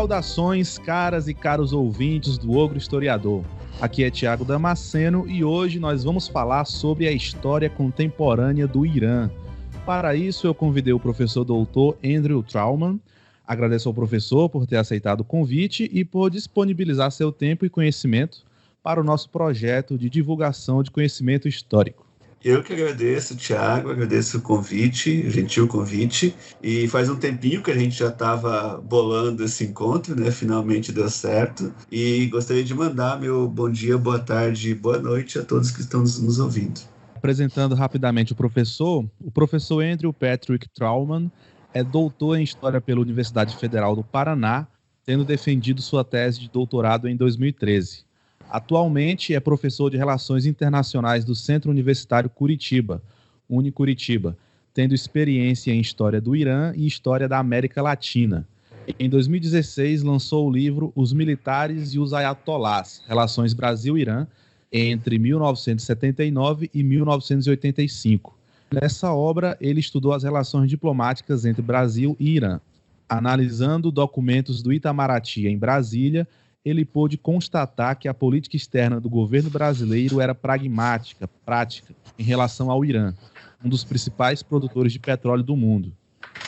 Saudações, caras e caros ouvintes do Ogro Historiador. Aqui é Thiago Damasceno e hoje nós vamos falar sobre a história contemporânea do Irã. Para isso eu convidei o professor doutor Andrew Trauman. Agradeço ao professor por ter aceitado o convite e por disponibilizar seu tempo e conhecimento para o nosso projeto de divulgação de conhecimento histórico. Eu que agradeço, Thiago, agradeço o convite, o gentil convite, e faz um tempinho que a gente já estava bolando esse encontro, né? Finalmente deu certo, e gostaria de mandar meu bom dia, boa tarde e boa noite a todos que estão nos ouvindo. Apresentando rapidamente o professor Andrew Patrick Trauman é doutor em História pela Universidade Federal do Paraná, tendo defendido sua tese de doutorado em 2013. Atualmente é professor de Relações Internacionais do Centro Universitário Curitiba, Unicuritiba, tendo experiência em História do Irã e História da América Latina. Em 2016, lançou o livro Os Militares e os Ayatollahs, Relações Brasil-Irã, entre 1979 e 1985. Nessa obra, ele estudou as relações diplomáticas entre Brasil e Irã. Analisando documentos do Itamaraty em Brasília, ele pôde constatar que a política externa do governo brasileiro era pragmática, prática, em relação ao Irã, um dos principais produtores de petróleo do mundo.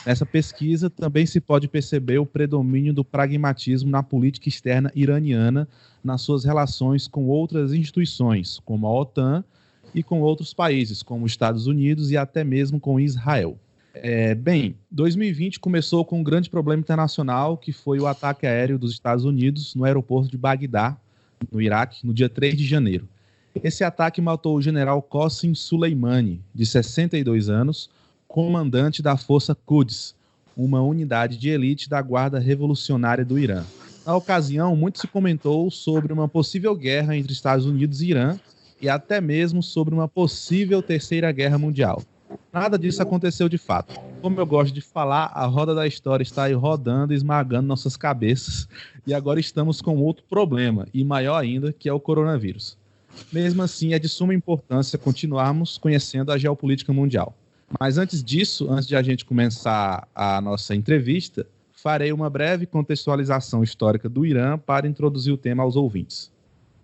Nessa pesquisa, também se pode perceber o predomínio do pragmatismo na política externa iraniana nas suas relações com outras instituições, como a OTAN, e com outros países, como os Estados Unidos e até mesmo com Israel. 2020 começou com um grande problema internacional, que foi o ataque aéreo dos Estados Unidos no aeroporto de Bagdá, no Iraque, no dia 3 de janeiro. Esse ataque matou o general Qasem Soleimani, de 62 anos, comandante da Força Quds, uma unidade de elite da Guarda Revolucionária do Irã. Na ocasião, muito se comentou sobre uma possível guerra entre Estados Unidos e Irã, e até mesmo sobre uma possível terceira guerra mundial. Nada disso aconteceu de fato. Como eu gosto de falar, a roda da história está aí rodando e esmagando nossas cabeças, e agora estamos com outro problema, e maior ainda, que é o coronavírus. Mesmo assim, é de suma importância continuarmos conhecendo a geopolítica mundial. Mas antes disso, antes de a gente começar a nossa entrevista, farei uma breve contextualização histórica do Irã para introduzir o tema aos ouvintes.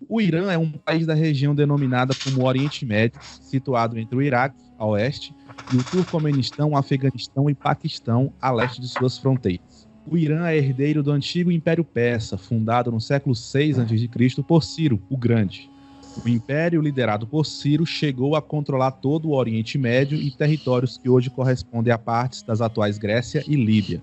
O Irã é um país da região denominada como Oriente Médio, situado entre o Iraque, a oeste, e o Turcomenistão, o Afeganistão e Paquistão, a leste de suas fronteiras. O Irã é herdeiro do antigo Império Persa, fundado no século VI a.C. por Ciro, o Grande. O império liderado por Ciro chegou a controlar todo o Oriente Médio e territórios que hoje correspondem a partes das atuais Grécia e Líbia.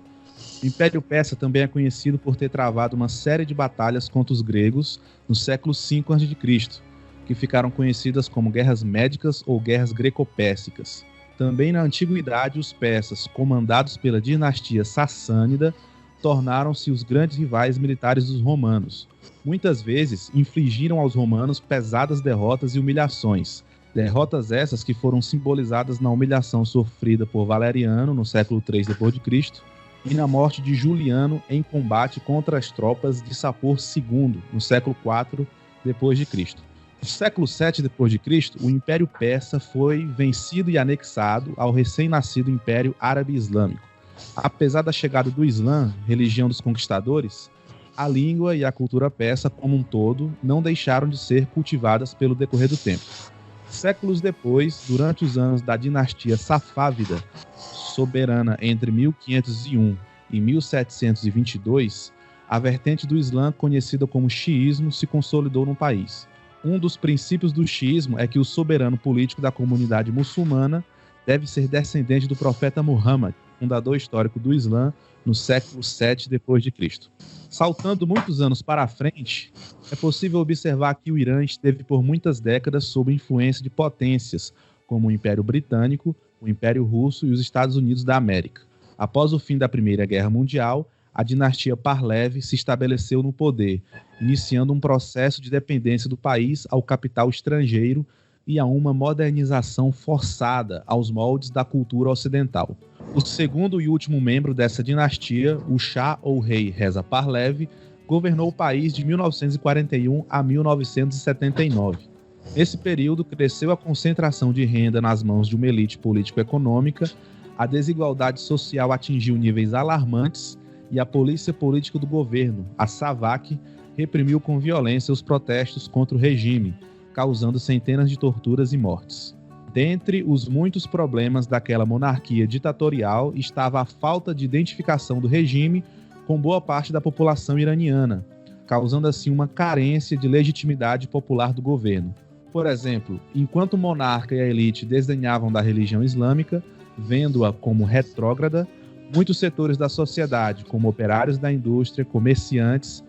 O Império Persa também é conhecido por ter travado uma série de batalhas contra os gregos no século V a.C., que ficaram conhecidas como guerras médicas ou guerras greco-pérsicas. Também na antiguidade, os persas, comandados pela dinastia sassânida, tornaram-se os grandes rivais militares dos romanos. Muitas vezes infligiram aos romanos pesadas derrotas e humilhações. Derrotas essas que foram simbolizadas na humilhação sofrida por Valeriano no século III d.C., e na morte de Juliano em combate contra as tropas de Sapor II, no século IV d.C. No século VII d.C., o Império Persa foi vencido e anexado ao recém-nascido Império Árabe Islâmico. Apesar da chegada do Islã, religião dos conquistadores, a língua e a cultura persa como um todo não deixaram de ser cultivadas pelo decorrer do tempo. Séculos depois, durante os anos da dinastia Safávida, soberana entre 1501 e 1722, a vertente do Islã, conhecida como xiismo, se consolidou no país. Um dos princípios do xiismo é que o soberano político da comunidade muçulmana deve ser descendente do profeta Muhammad, fundador histórico do Islã, no século VII d.C. Saltando muitos anos para frente, é possível observar que o Irã esteve por muitas décadas sob influência de potências, como o Império Britânico, o Império Russo e os Estados Unidos da América. Após o fim da Primeira Guerra Mundial, a dinastia Pahlavi se estabeleceu no poder, iniciando um processo de dependência do país ao capital estrangeiro e a uma modernização forçada aos moldes da cultura ocidental. O segundo e último membro dessa dinastia, o Shah ou Rei Reza Pahlavi, governou o país de 1941 a 1979. Nesse período, cresceu a concentração de renda nas mãos de uma elite político-econômica, a desigualdade social atingiu níveis alarmantes e a polícia política do governo, a SAVAK, reprimiu com violência os protestos contra o regime, causando centenas de torturas e mortes. Dentre os muitos problemas daquela monarquia ditatorial estava a falta de identificação do regime com boa parte da população iraniana, causando assim uma carência de legitimidade popular do governo. Por exemplo, enquanto o monarca e a elite desdenhavam da religião islâmica, vendo-a como retrógrada, muitos setores da sociedade, como operários da indústria, comerciantes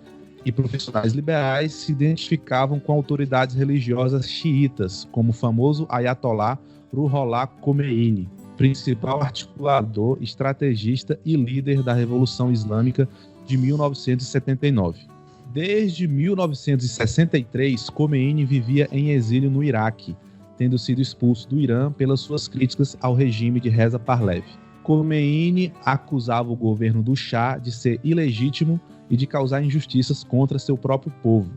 e profissionais liberais, se identificavam com autoridades religiosas xiitas, como o famoso Ayatollah Ruhollah Khomeini, principal articulador, estrategista e líder da Revolução Islâmica de 1979. Desde 1963, Khomeini vivia em exílio no Iraque, tendo sido expulso do Irã pelas suas críticas ao regime de Reza Pahlavi. Khomeini acusava o governo do Shah de ser ilegítimo e de causar injustiças contra seu próprio povo.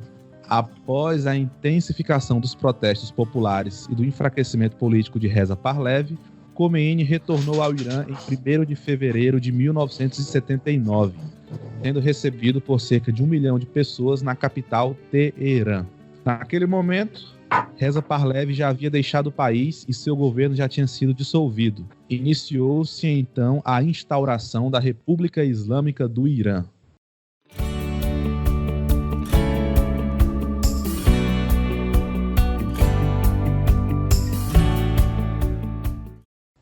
Após a intensificação dos protestos populares e do enfraquecimento político de Reza Pahlavi, Khomeini retornou ao Irã em 1º de fevereiro de 1979, tendo recebido por cerca de 1 milhão de pessoas na capital Teherã. Naquele momento, Reza Pahlavi já havia deixado o país e seu governo já tinha sido dissolvido. Iniciou-se então a instauração da República Islâmica do Irã.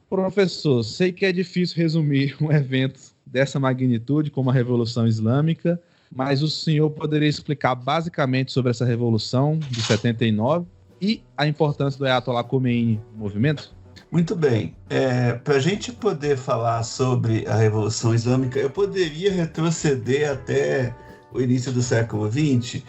Professor, sei que é difícil resumir um evento dessa magnitude como a Revolução Islâmica, mas o senhor poderia explicar basicamente sobre essa revolução de 79 e a importância do Ayatollah Khomeini no movimento? Muito bem. Para a gente poder falar sobre a Revolução Islâmica, eu poderia retroceder até o início do século XX,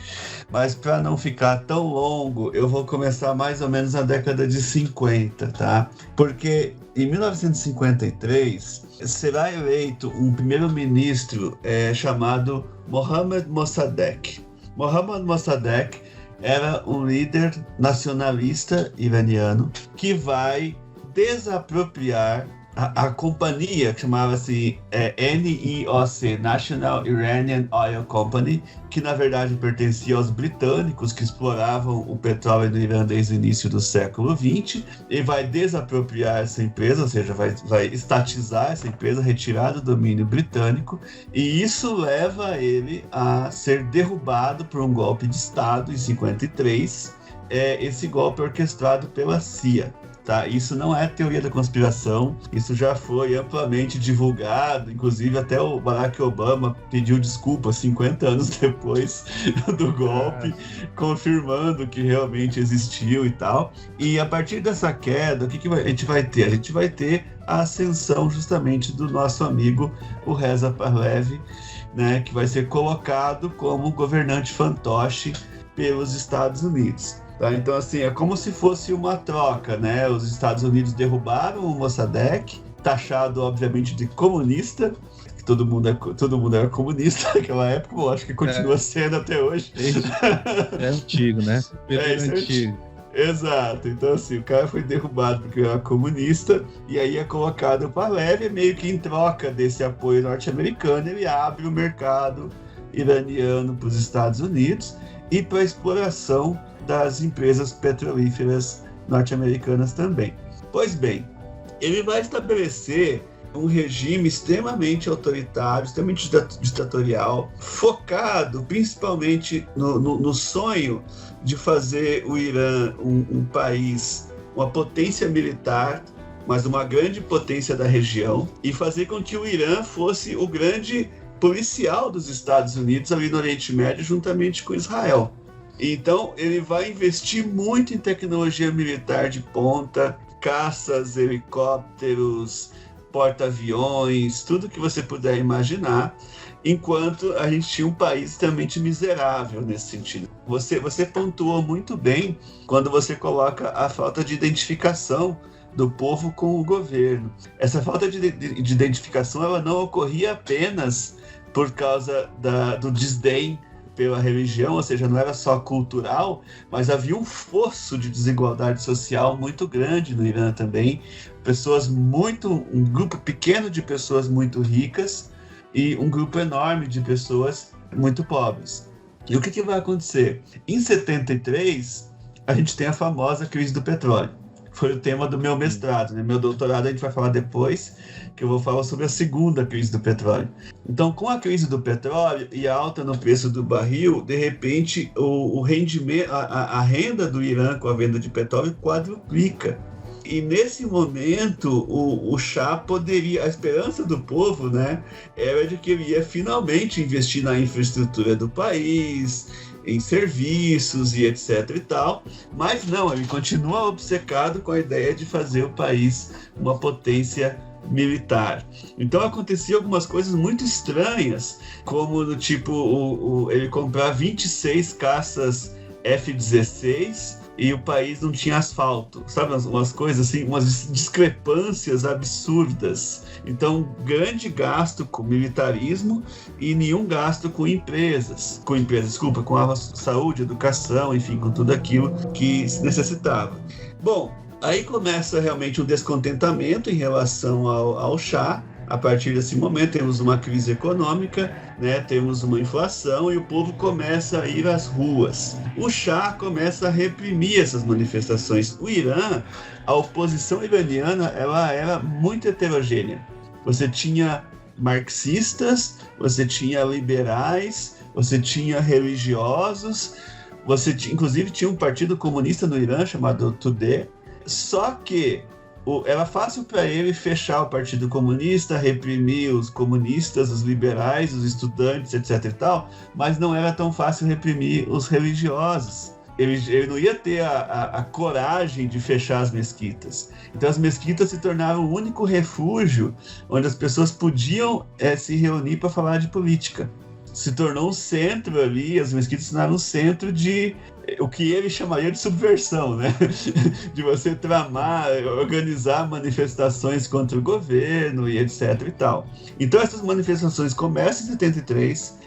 mas para não ficar tão longo, eu vou começar mais ou menos na década de 50, tá? Porque em 1953 será eleito um primeiro-ministro chamado Mohammad Mossadegh. Mohammad Mossadegh era um líder nacionalista iraniano que vai desapropriar a companhia que chamava-se NIOC, National Iranian Oil Company, que na verdade pertencia aos britânicos que exploravam o petróleo no Irã desde o início do século XX, e vai desapropriar essa empresa, ou seja, vai estatizar essa empresa, retirar do domínio britânico, e isso leva ele a ser derrubado por um golpe de Estado em 53, esse golpe orquestrado pela CIA. Tá? Isso não é teoria da conspiração, isso já foi amplamente divulgado, inclusive até o Barack Obama pediu desculpa 50 anos depois do golpe, confirmando que realmente existiu e tal. E a partir dessa queda, o que a gente vai ter? A gente vai ter a ascensão justamente do nosso amigo, o Reza Pahlavi, né, que vai ser colocado como governante fantoche pelos Estados Unidos. Tá, então, assim, é como se fosse uma troca, né? Os Estados Unidos derrubaram o Mossadegh, taxado, obviamente, de comunista, que todo mundo era comunista naquela época, eu acho que continua sendo até hoje. É antigo, né? É antigo. Exato. Então, assim, o cara foi derrubado porque era comunista, e aí é colocado o Pahlavi, meio que em troca desse apoio norte-americano, ele abre o mercado iraniano para os Estados Unidos e para a exploração das empresas petrolíferas norte-americanas também. Pois bem, ele vai estabelecer um regime extremamente autoritário, extremamente ditatorial, focado principalmente no sonho de fazer o Irã um país, uma potência militar, mas uma grande potência da região, e fazer com que o Irã fosse o grande policial dos Estados Unidos ali no Oriente Médio, juntamente com Israel. Então, ele vai investir muito em tecnologia militar de ponta, caças, helicópteros, porta-aviões, tudo que você puder imaginar, enquanto a gente tinha um país extremamente miserável nesse sentido. Você pontuou muito bem quando você coloca a falta de identificação do povo com o governo. Essa falta de identificação ela não ocorria apenas por causa do desdém pela religião, ou seja, não era só cultural, mas havia um fosso de desigualdade social muito grande no Irã também. Um grupo pequeno de pessoas muito ricas e um grupo enorme de pessoas muito pobres. E o que vai acontecer? Em 73, a gente tem a famosa crise do petróleo. Foi o tema do meu mestrado, né? Meu doutorado a gente vai falar depois, que eu vou falar sobre a segunda crise do petróleo. Então, com a crise do petróleo e a alta no preço do barril, de repente, o rendimento, a renda do Irã com a venda de petróleo quadruplica. E nesse momento, o Shah poderia, a esperança do povo, né, era de que ele ia finalmente investir na infraestrutura do país, em serviços e etc e tal, mas não, ele continua obcecado com a ideia de fazer o país uma potência militar. Então aconteciam algumas coisas muito estranhas, como do tipo ele comprar 26 caças F-16 e o país não tinha asfalto, sabe? Umas coisas assim, umas discrepâncias absurdas. Então, grande gasto com militarismo e nenhum gasto com a saúde, educação, enfim, com tudo aquilo que se necessitava. Bom, aí começa realmente um descontentamento em relação ao Shah. A partir desse momento temos uma crise econômica, né? Temos uma inflação e o povo começa a ir às ruas. O Shah começa a reprimir essas manifestações. O Irã, a oposição iraniana, ela era muito heterogênea. Você tinha marxistas, você tinha liberais, você tinha religiosos, inclusive tinha um partido comunista no Irã chamado Tudeh. Só que era fácil para ele fechar o Partido Comunista, reprimir os comunistas, os liberais, os estudantes, etc. e tal, mas não era tão fácil reprimir os religiosos. Ele não ia ter a coragem de fechar as mesquitas. Então as mesquitas se tornaram o único refúgio onde as pessoas podiam se reunir para falar de política. Se tornou um centro ali, as mesquitas se tornaram um centro de o que ele chamaria de subversão, né? De você tramar, organizar manifestações contra o governo e etc e tal. Então essas manifestações começam em 73,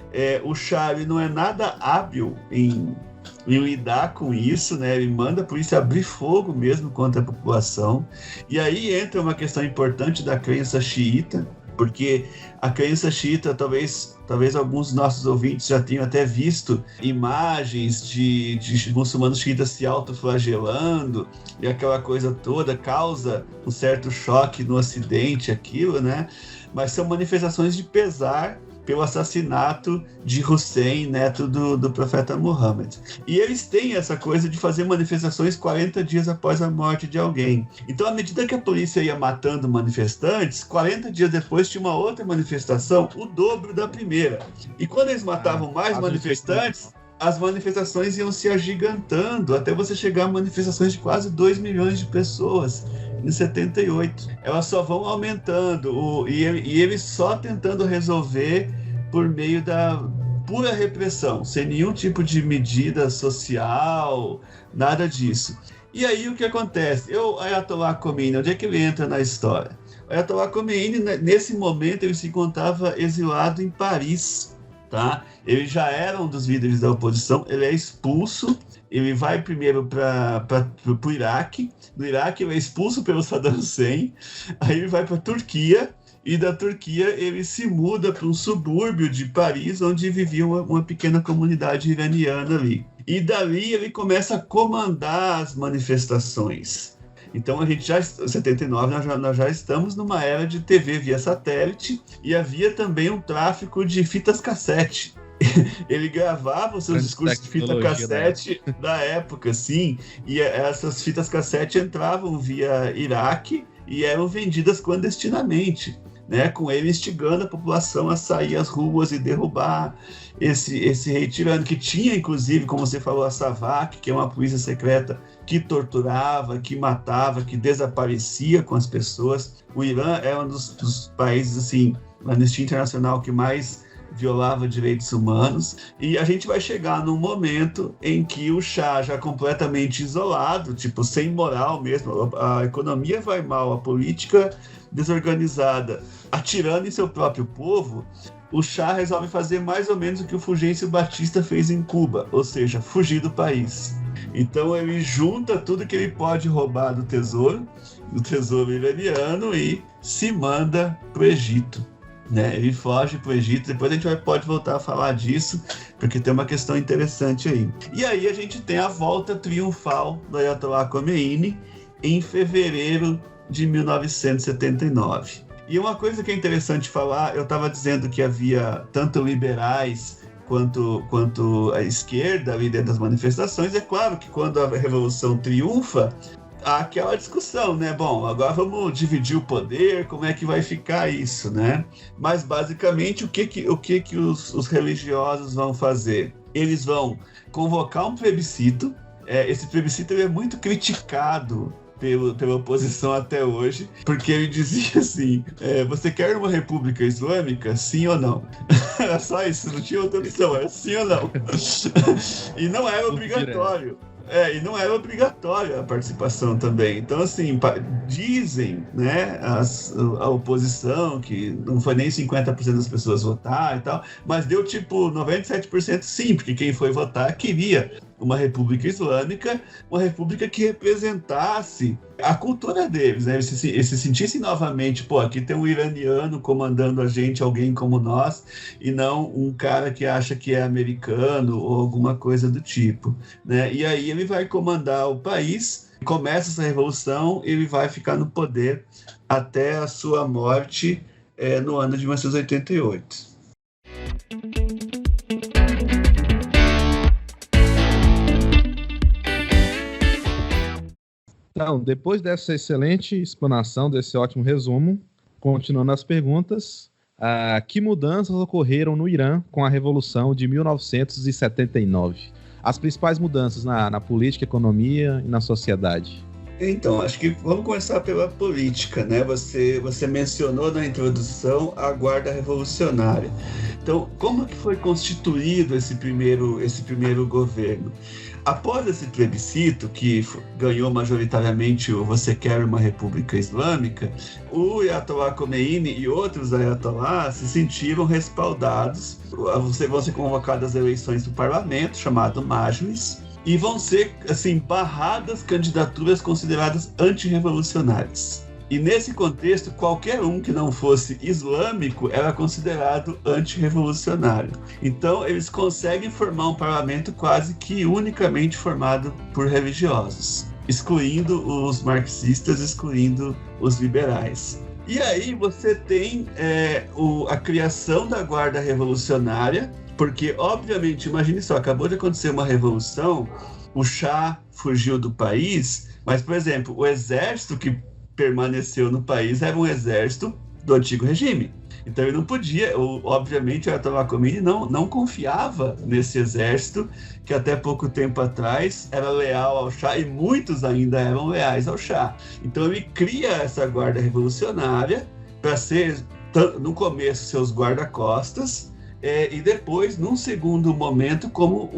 o Shah não é nada hábil em lidar com isso, né? Ele manda a polícia abrir fogo mesmo contra a população. E aí entra uma questão importante da crença xiita, porque a crença xiita, talvez alguns dos nossos ouvintes já tenham até visto imagens de muçulmanos xiitas se autoflagelando, e aquela coisa toda causa um certo choque no Ocidente, aquilo, né? Mas são manifestações de pesar pelo assassinato de Hussein, neto do profeta Muhammad. E eles têm essa coisa de fazer manifestações 40 dias após a morte de alguém. Então, à medida que a polícia ia matando manifestantes, 40 dias depois tinha uma outra manifestação, o dobro da primeira. E quando eles matavam mais manifestantes, as manifestações iam se agigantando, até você chegar a manifestações de quase 2 milhões de pessoas. Em 78, elas só vão aumentando e eles só tentando resolver por meio da pura repressão, sem nenhum tipo de medida social, nada disso. E aí o que acontece? O Ayatollah Khomeini, onde é que ele entra na história? O Ayatollah Khomeini, nesse momento, ele se encontrava exilado em Paris, tá? Ele já era um dos líderes da oposição, ele é expulso. Ele vai primeiro para o Iraque. No Iraque ele é expulso pelo Saddam Hussein. Aí ele vai para a Turquia. E da Turquia ele se muda para um subúrbio de Paris, onde vivia uma pequena comunidade iraniana ali. E dali ele começa a comandar as manifestações. Então a gente já, em 79, nós já estamos numa era de TV via satélite. E havia também um tráfico de fitas cassete. Ele gravava os seus discursos de fita cassete da época, sim, e essas fitas cassete entravam via Iraque e eram vendidas clandestinamente, né, com ele instigando a população a sair às ruas e derrubar esse rei tirano, que tinha, inclusive, como você falou, a SAVAK, que é uma polícia secreta que torturava, que matava, que desaparecia com as pessoas. O Irã é um dos países, assim, na Anistia Internacional, que mais violava direitos humanos, e a gente vai chegar num momento em que o Shah, já completamente isolado, tipo, sem moral mesmo, a economia vai mal, a política desorganizada, atirando em seu próprio povo, o Shah resolve fazer mais ou menos o que o Fulgêncio Batista fez em Cuba, ou seja, fugir do país. Então ele junta tudo que ele pode roubar do tesouro iraniano, e se manda para o Egito. né? Ele foge para o Egito, depois a gente pode voltar a falar disso, porque tem uma questão interessante aí. E aí a gente tem a volta triunfal do Ayatollah Khomeini em fevereiro de 1979. E uma coisa que é interessante falar, eu estava dizendo que havia tanto liberais quanto a esquerda ali dentro das manifestações. É claro que quando a Revolução triunfa, há aquela discussão, né? Bom, agora vamos dividir o poder, como é que vai ficar isso, né? Mas, basicamente, o que os religiosos vão fazer? Eles vão convocar um plebiscito. Esse plebiscito é muito criticado pela oposição até hoje, porque ele dizia assim, você quer uma república islâmica, sim ou não? Era só isso, não tinha outra opção, era sim ou não. E não era obrigatório. E não era obrigatória a participação também. Então, assim, dizem, né, a oposição, que não foi nem 50% das pessoas votar e tal, mas deu tipo 97% sim, porque quem foi votar queria uma república islâmica, uma república que representasse a cultura deles, né? Eles se sentissem novamente, pô, aqui tem um iraniano comandando a gente, alguém como nós, e não um cara que acha que é americano ou alguma coisa do tipo, né? E aí ele vai comandar o país, começa essa revolução, ele vai ficar no poder até a sua morte no ano de 1988. Então, depois dessa excelente explanação, desse ótimo resumo, continuando as perguntas, que mudanças ocorreram no Irã com a Revolução de 1979? As principais mudanças na política, economia e na sociedade. Então, acho que vamos começar pela política, né? Você mencionou na introdução a Guarda Revolucionária. Então, como que foi constituído esse primeiro governo? Após esse plebiscito, que ganhou majoritariamente o Você Quer uma República Islâmica, o Ayatollah Khomeini e outros Ayatollahs se sentiram respaldados. Vão ser convocadas eleições do parlamento, chamado Majlis, e vão ser, assim, barradas candidaturas consideradas antirrevolucionárias. E nesse contexto, qualquer um que não fosse islâmico era considerado antirrevolucionário. Então, eles conseguem formar um parlamento quase que unicamente formado por religiosos, excluindo os marxistas, excluindo os liberais. E aí você tem a criação da Guarda Revolucionária, porque, obviamente, imagine só, acabou de acontecer uma revolução, o Shah fugiu do país, mas, por exemplo, o exército que permaneceu no país era um exército do antigo regime. Então ele não podia, obviamente o Ayatollah Khomeini não confiava nesse exército, que até pouco tempo atrás era leal ao Shah, e muitos ainda eram leais ao Shah. Então ele cria essa guarda revolucionária para ser, no começo, seus guarda-costas, e depois, num segundo momento, como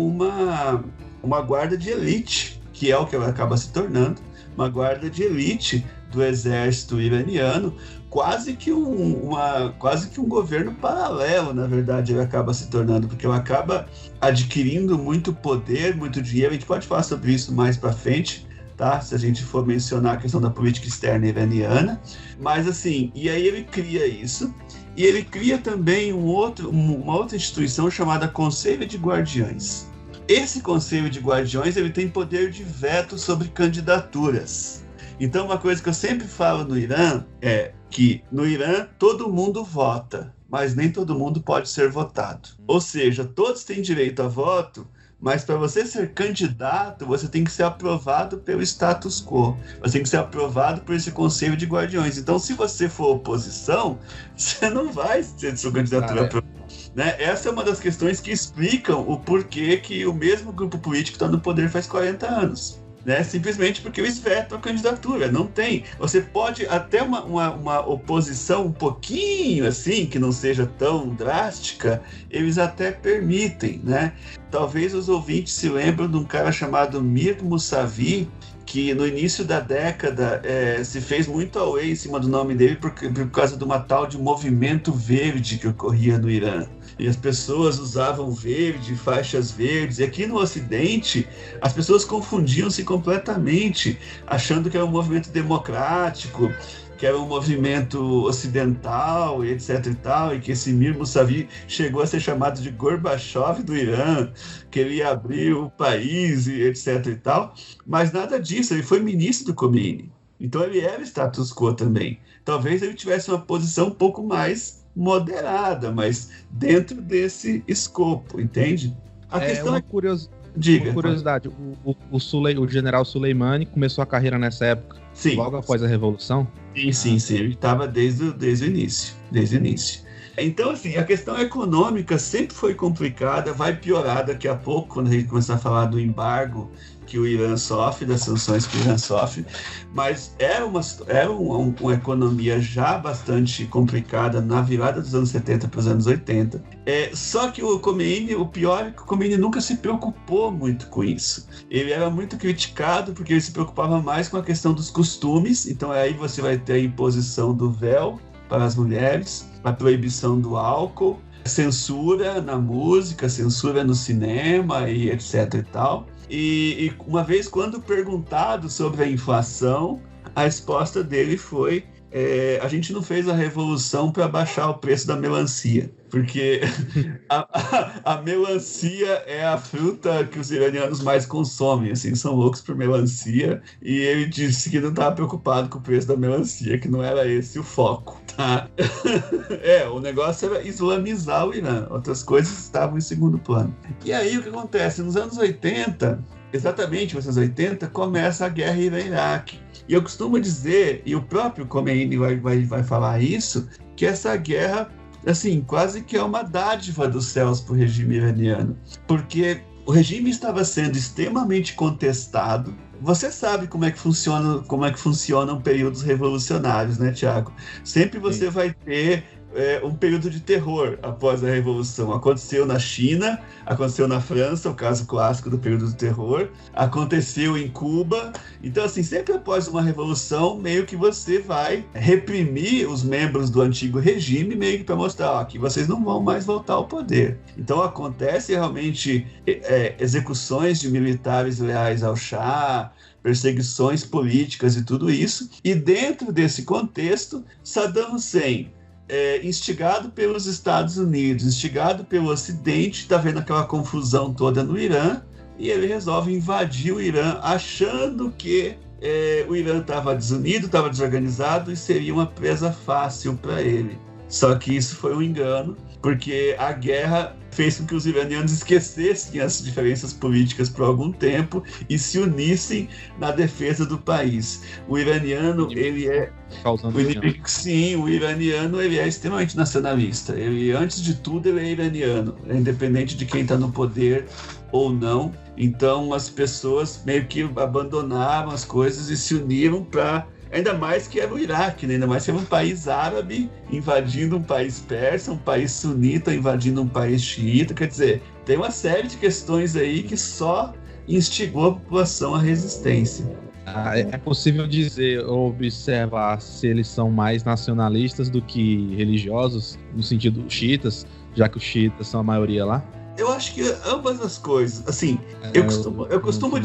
uma guarda de elite, que é o que ela acaba se tornando, uma guarda de elite do exército iraniano, quase que um governo paralelo, na verdade, ele acaba se tornando, porque ele acaba adquirindo muito poder, muito dinheiro. A gente pode falar sobre isso mais para frente, tá? Se a gente for mencionar a questão da política externa iraniana. Mas assim, e aí ele cria isso, e ele cria também uma outra instituição chamada Conselho de Guardiões. Esse Conselho de Guardiões, ele tem poder de veto sobre candidaturas. Então, uma coisa que eu sempre falo no Irã é que no Irã todo mundo vota, mas nem todo mundo pode ser votado. Ou seja, todos têm direito a voto, mas para você ser candidato, você tem que ser aprovado pelo status quo. Você tem que ser aprovado por esse Conselho de Guardiões. Então, se você for oposição, você não vai ter sua candidatura aprovada. Né? Essa é uma das questões que explicam o porquê que o mesmo grupo político está no poder faz 40 anos. Né? Simplesmente porque eles vetam a candidatura, não tem. Você pode até uma oposição um pouquinho assim, que não seja tão drástica, eles até permitem, né? Talvez os ouvintes se lembrem de um cara chamado Mir Mousavi, que no início da década se fez muito auê em cima do nome dele por causa de uma tal de movimento verde que ocorria no Irã. E as pessoas usavam verde, faixas verdes, e aqui no Ocidente as pessoas confundiam-se completamente, achando que era um movimento democrático, que era um movimento ocidental, e etc e tal, e que esse Mir Mousavi chegou a ser chamado de Gorbachev do Irã, que ele ia abrir o país, e etc e tal, mas nada disso, ele foi ministro do Khomeini. Então ele era status quo também. Talvez ele tivesse uma posição um pouco mais moderada, mas dentro desse escopo, entende? A questão uma curiosidade, o general Soleimani começou a carreira nessa época, sim, logo após a Revolução? Sim, ele estava desde o início. Então, assim, a questão econômica sempre foi complicada, vai piorar daqui a pouco, quando a gente começar a falar do embargo que o Irã sofre, das sanções que o Irã sofre, mas era uma economia já bastante complicada na virada dos anos 70 para os anos 80. Só que o pior é que o Khomeini nunca se preocupou muito com isso. Ele era muito criticado porque ele se preocupava mais com a questão dos costumes, então aí você vai ter a imposição do véu para as mulheres, a proibição do álcool, censura na música, censura no cinema e etc e tal. E uma vez, quando perguntado sobre a inflação, a resposta dele foi: a gente não fez a revolução para baixar o preço da melancia, porque a melancia é a fruta que os iranianos mais consomem, assim, são loucos por melancia, e ele disse que não estava preocupado com o preço da melancia, que não era esse o foco, tá? O negócio era islamizar o Irã, outras coisas estavam em segundo plano. E aí o que acontece? Nos anos 80, exatamente nos anos 80, começa a guerra Irã-Iraque. E eu costumo dizer, e o próprio Khomeini vai falar isso, que essa guerra, assim, quase que é uma dádiva dos céus para o regime iraniano, porque o regime estava sendo extremamente contestado. Você sabe como é que funcionam períodos revolucionários, né, Tiago? Sempre você vai ter um período de terror após a Revolução. Aconteceu na China, aconteceu na França, o caso clássico do período do terror, aconteceu em Cuba. Então, assim, sempre após uma revolução, meio que você vai reprimir os membros do antigo regime, meio que para mostrar que vocês não vão mais voltar ao poder. Então, acontece realmente execuções de militares leais ao Shah, perseguições políticas e tudo isso. E dentro desse contexto, Saddam Hussein, instigado pelos Estados Unidos, instigado pelo Ocidente, está vendo aquela confusão toda no Irã, e ele resolve invadir o Irã, achando que o Irã estava desunido, estava desorganizado e seria uma presa fácil para ele. Só que isso foi um engano, porque a guerra fez com que os iranianos esquecessem as diferenças políticas por algum tempo e se unissem na defesa do país. O iraniano, ele é... o iraniano, ele é extremamente nacionalista. Ele, antes de tudo, ele é iraniano, independente de quem está no poder ou não. Então, as pessoas meio que abandonaram as coisas e se uniram para... Ainda mais que era o Iraque, né? Ainda mais que era um país árabe invadindo um país persa, um país sunita invadindo um país xiita. Quer dizer, tem uma série de questões aí que só instigou a população à resistência. É possível dizer ou observar se eles são mais nacionalistas do que religiosos, no sentido xiitas, já que os xiitas são a maioria lá? Eu acho que ambas as coisas. Assim, eu costumo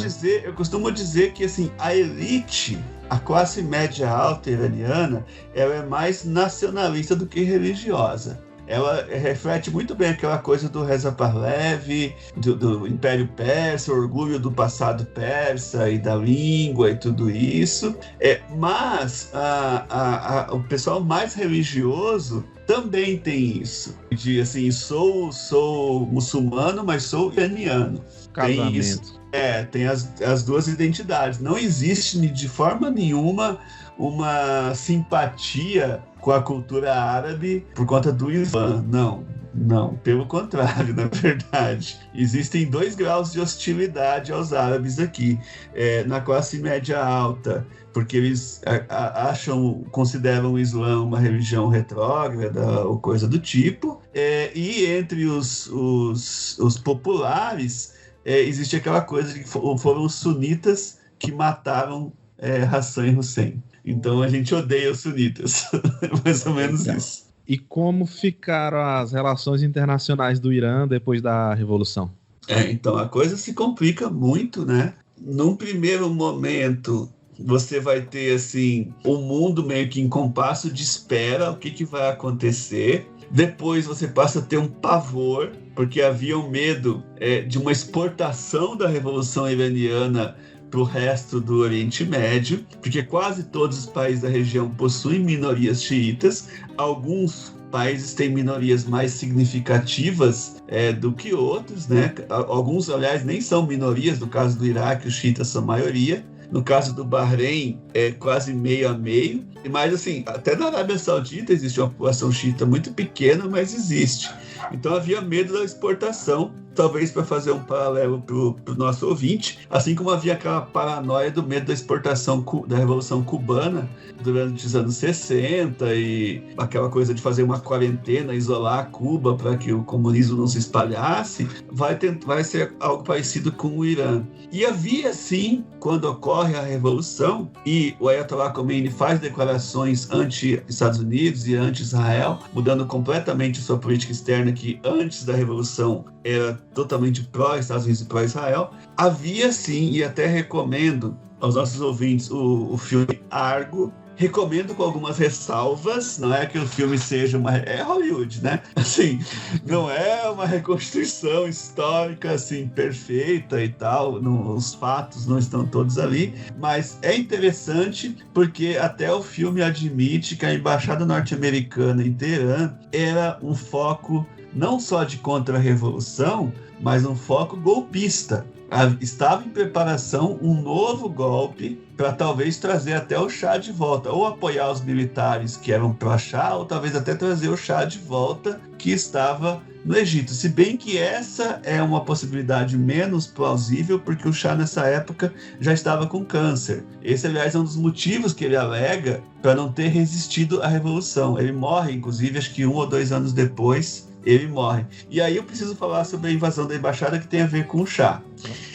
dizer que assim, a elite, a classe média alta iraniana, ela é mais nacionalista do que religiosa. Ela reflete muito bem aquela coisa do Reza Pahlavi, do Império Persa, o orgulho do passado persa e da língua e tudo isso. Mas o pessoal mais religioso também tem isso. De assim, sou muçulmano, mas sou iraniano. Casamento. Tem isso. Tem as duas identidades. Não existe de forma nenhuma uma simpatia com a cultura árabe por conta do Islã. Não, pelo contrário, na verdade. Existem 2 graus de hostilidade aos árabes aqui. Na classe média alta, porque eles consideram o Islã uma religião retrógrada ou coisa do tipo. E entre os populares, existe aquela coisa de que foram os sunitas que mataram Hassan Hussein. Então a gente odeia os sunitas. Mais ou menos isso. E como ficaram as relações internacionais do Irã depois da Revolução? Então a coisa se complica muito, né? Num primeiro momento, você vai ter, assim, o mundo meio que em compasso de espera, o que vai acontecer. Depois você passa a ter um pavor, porque havia um medo de uma exportação da Revolução Iraniana para o resto do Oriente Médio, porque quase todos os países da região possuem minorias xiitas, alguns países têm minorias mais significativas do que outros, né? Alguns, aliás, nem são minorias, no caso do Iraque, os xiitas são maioria. No caso do Bahrein, é quase meio a meio. Mas, assim, até na Arábia Saudita existe uma população xiita muito pequena, mas existe. Então havia medo da exportação, talvez para fazer um paralelo para o nosso ouvinte, assim como havia aquela paranoia do medo da exportação da Revolução Cubana durante os anos 60 e aquela coisa de fazer uma quarentena, isolar Cuba para que o comunismo não se espalhasse, vai ser algo parecido com o Irã. E havia, sim, quando ocorre a Revolução e o Ayatollah Khomeini faz declarações anti-Estados Unidos e anti-Israel, mudando completamente sua política externa, que antes da Revolução era totalmente pró-Estados Unidos e pró-Israel. Havia, sim, e até recomendo aos nossos ouvintes o filme Argo. Recomendo com algumas ressalvas, não é que o filme seja é Hollywood, né? Assim, não é uma reconstrução histórica, assim, perfeita e tal, os fatos não estão todos ali, mas é interessante porque até o filme admite que a embaixada norte-americana em Teherã era um foco não só de contra-revolução, mas um foco golpista. Estava em preparação um novo golpe para talvez trazer até o Shah de volta, ou apoiar os militares que eram pró-Shah, ou talvez até trazer o Shah de volta que estava no Egito. Se bem que essa é uma possibilidade menos plausível, porque o Shah nessa época já estava com câncer. Esse, aliás, é um dos motivos que ele alega para não ter resistido à Revolução. Ele morre, inclusive, acho que 1 ou 2 anos depois, ele morre. E aí eu preciso falar sobre a invasão da embaixada, que tem a ver com o Shah.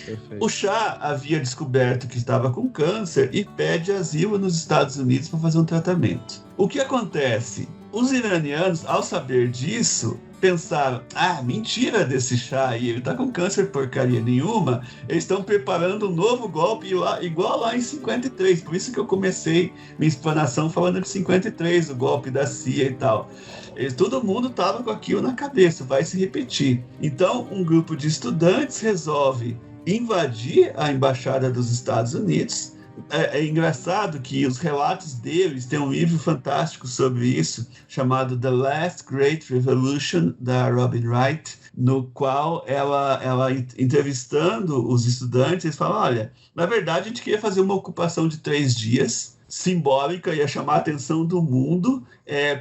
Perfeito. O Shah havia descoberto que estava com câncer e pede asilo nos Estados Unidos para fazer um tratamento. O que acontece? Os iranianos, ao saber disso, pensaram, mentira desse Shah aí, ele tá com câncer porcaria nenhuma, eles estão preparando um novo golpe igual lá em 53, por isso que eu comecei minha explanação falando de 53, o golpe da CIA e tal. Todo mundo estava com aquilo na cabeça, vai se repetir. Então, um grupo de estudantes resolve invadir a embaixada dos Estados Unidos. É engraçado que os relatos deles, tem um livro fantástico sobre isso, chamado The Last Great Revolution, da Robin Wright, no qual ela entrevistando os estudantes, eles falam, olha, na verdade a gente queria fazer uma ocupação de 3 dias, simbólica, ia chamar a atenção do mundo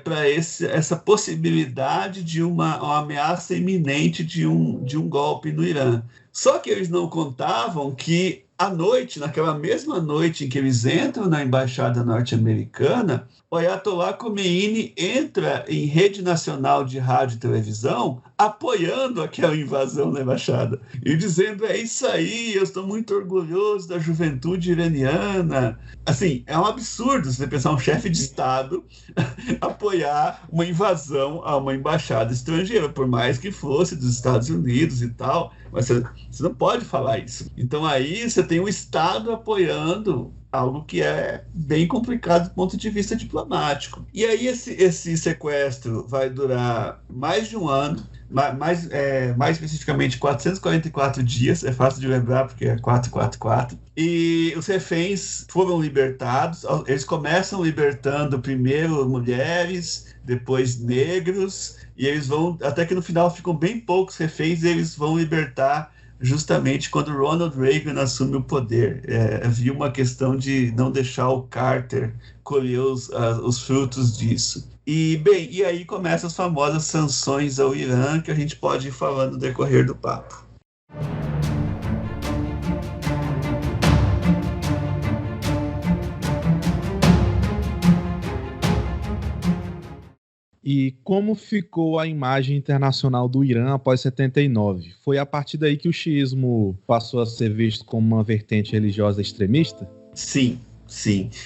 para essa possibilidade de uma ameaça iminente de um golpe no Irã. Só que eles não contavam que à noite, naquela mesma noite em que eles entram na embaixada norte-americana, o Ayatollah Khomeini entra em rede nacional de rádio e televisão apoiando aquela invasão na embaixada e dizendo, é isso aí, eu estou muito orgulhoso da juventude iraniana. Assim, é um absurdo você pensar um chefe de Estado apoiar uma invasão a uma embaixada estrangeira, por mais que fosse dos Estados Unidos e tal, mas você não pode falar isso. Então aí você tem o Estado apoiando algo que é bem complicado do ponto de vista diplomático. E aí esse sequestro vai durar mais de um ano, mais especificamente 444 dias, é fácil de lembrar porque é 444. E os reféns foram libertados, eles começam libertando primeiro mulheres, depois negros, e eles vão, até que no final ficam bem poucos reféns, e eles vão libertar justamente quando Ronald Reagan assume o poder. Havia uma questão de não deixar o Carter colher os frutos disso. E aí começam as famosas sanções ao Irã, que a gente pode ir falando no decorrer do papo. E como ficou a imagem internacional do Irã após 79? Foi a partir daí que o xiismo passou a ser visto como uma vertente religiosa extremista? Sim.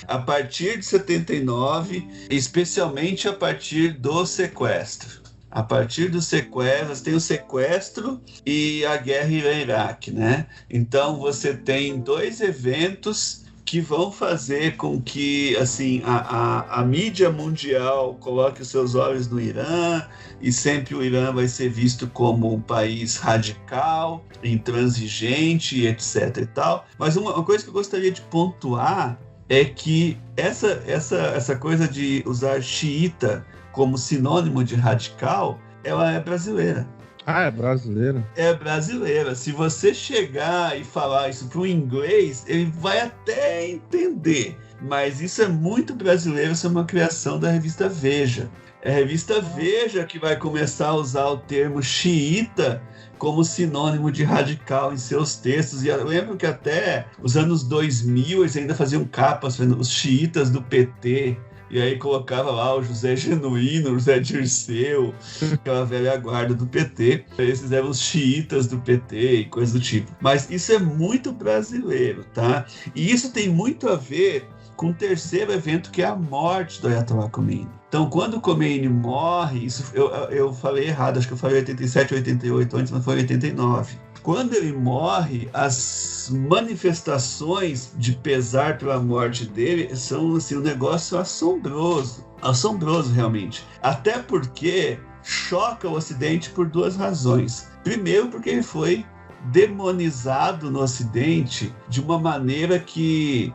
A partir de 79, especialmente a partir do sequestro. A partir do sequestro, tem o sequestro e a guerra Irã-Iraque, né? Então você tem 2 eventos que vão fazer com que assim, a mídia mundial coloque os seus olhos no Irã, e sempre o Irã vai ser visto como um país radical, intransigente, etc. e tal. Mas uma coisa que eu gostaria de pontuar é que essa coisa de usar xiita como sinônimo de radical, ela é brasileira. Ah, é brasileira? É brasileira. Se você chegar e falar isso para o inglês, ele vai até entender. Mas isso é muito brasileiro, isso é uma criação da revista Veja. É a revista Veja que vai começar a usar o termo xiita como sinônimo de radical em seus textos. E eu lembro que até os anos 2000 eles ainda faziam capas, os xiitas do PT. E aí colocava lá o José Genuíno, o José Dirceu, aquela velha guarda do PT. Esses eram os xiitas do PT e coisa do tipo. Mas isso é muito brasileiro, tá? E isso tem muito a ver com o terceiro evento, que é a morte do Ayatollah Khomeini. Então, quando o Khomeini morre, isso eu falei errado, acho que eu falei 87 ou 88 antes, mas foi 89. Quando ele morre, as manifestações de pesar pela morte dele são assim, um negócio assombroso realmente. Até porque choca o Ocidente por duas razões. Primeiro, porque ele foi demonizado no Ocidente de uma maneira que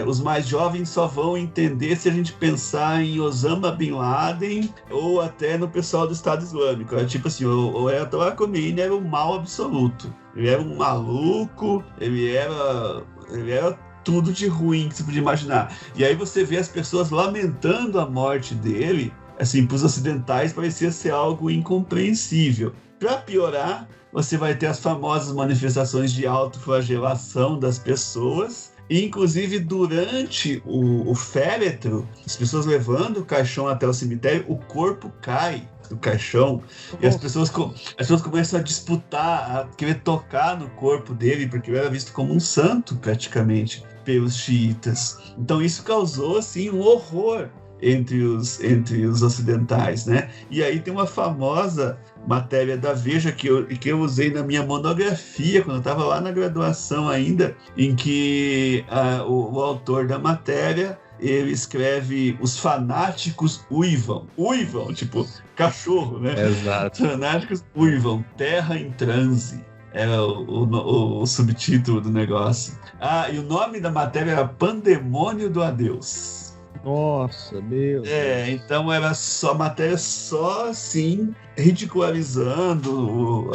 os mais jovens só vão entender se a gente pensar em Osama Bin Laden ou até no pessoal do Estado Islâmico. É tipo assim, o Ayatollah Khomeini era o mal absoluto. Ele era um maluco, ele era tudo de ruim que você podia imaginar. E aí você vê as pessoas lamentando a morte dele, assim, para os ocidentais parecia ser algo incompreensível. Para piorar, você vai ter as famosas manifestações de autoflagelação das pessoas. E, inclusive, durante o féretro, as pessoas levando o caixão até o cemitério, o corpo cai do caixão. E as pessoas começam a disputar, a querer tocar no corpo dele, porque ele era visto como um santo, praticamente, pelos xiitas. Então, isso causou, assim, um horror entre os ocidentais, né? E aí tem uma famosa matéria da Veja que eu usei na minha monografia, quando eu estava lá na graduação ainda, em que o autor da matéria, ele escreve: os fanáticos uivam, tipo cachorro, né? Exato. Os fanáticos uivam, terra em transe. Era o subtítulo do negócio. E o nome da matéria era Pandemônio do Adeus. Nossa, meu Deus. Então era só matéria só assim, ridicularizando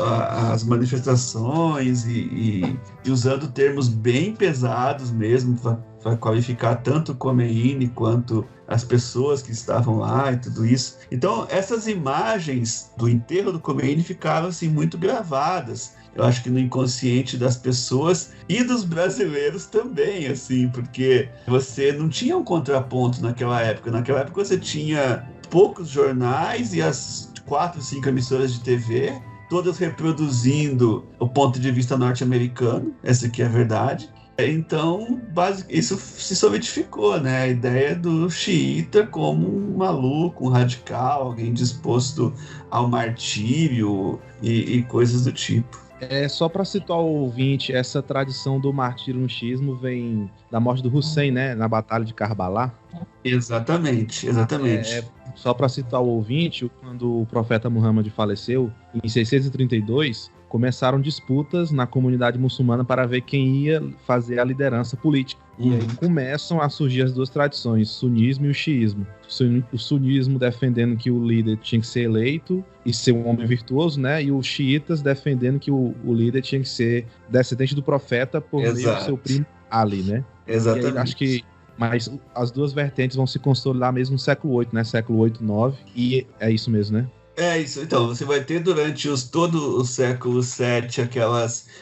as manifestações e usando termos bem pesados mesmo para qualificar tanto o Khomeini quanto as pessoas que estavam lá e tudo isso. Então essas imagens do enterro do Khomeini ficaram assim muito gravadas. Eu acho que no inconsciente das pessoas e dos brasileiros também, assim, porque você não tinha um contraponto naquela época. Naquela época você tinha poucos jornais e as 4, 5 emissoras de TV, todas reproduzindo o ponto de vista norte-americano, essa aqui é a verdade. Então, isso se solidificou, né? A ideia do xiita como um maluco, um radical, alguém disposto ao martírio e coisas do tipo. Só para situar o ouvinte, essa tradição do martírio no xiismo vem da morte do Hussein, né, na Batalha de Karbala. Exatamente. Só para citar o ouvinte, quando o profeta Muhammad faleceu, em 632, começaram disputas na comunidade muçulmana para ver quem ia fazer a liderança política. E aí começam a surgir as duas tradições, o sunismo e o xiismo. O sunismo defendendo que o líder tinha que ser eleito e ser um homem virtuoso, né? E os xiitas defendendo que o líder tinha que ser descendente do profeta por meio do seu primo Ali, né? Exatamente. E aí, acho que mas as duas vertentes vão se consolidar mesmo no século VIII, né? Século VIII, IX, e é isso mesmo, né? É isso, então, você vai ter durante todo o século VII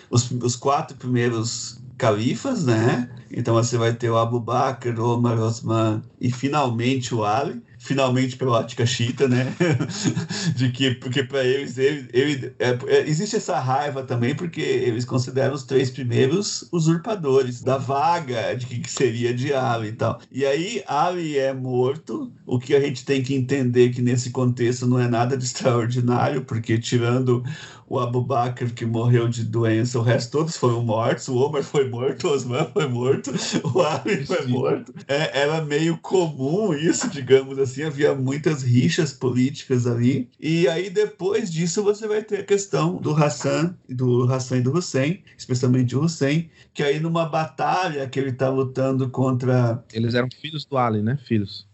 os 4 primeiros califas, né? Então você vai ter o Abu Bakr, Omar, Osman e finalmente o Ali. finalmente pela ótica xiita, né? Porque para eles existe essa raiva também, porque eles consideram os 3 primeiros usurpadores da vaga de que seria de Ali e tal. E aí Ali é morto, o que a gente tem que entender que nesse contexto não é nada de extraordinário, porque tirando o Abu Bakr, que morreu de doença, o resto todos foram mortos, o Omar foi morto, o Osman foi morto, o Ali foi morto. Era meio comum isso, digamos assim, havia muitas rixas políticas ali. E aí depois disso você vai ter a questão do Hassan e do Hussein, especialmente o Hussein, que aí numa batalha que ele está lutando contra... Eles eram filhos do Ali, né? Filhos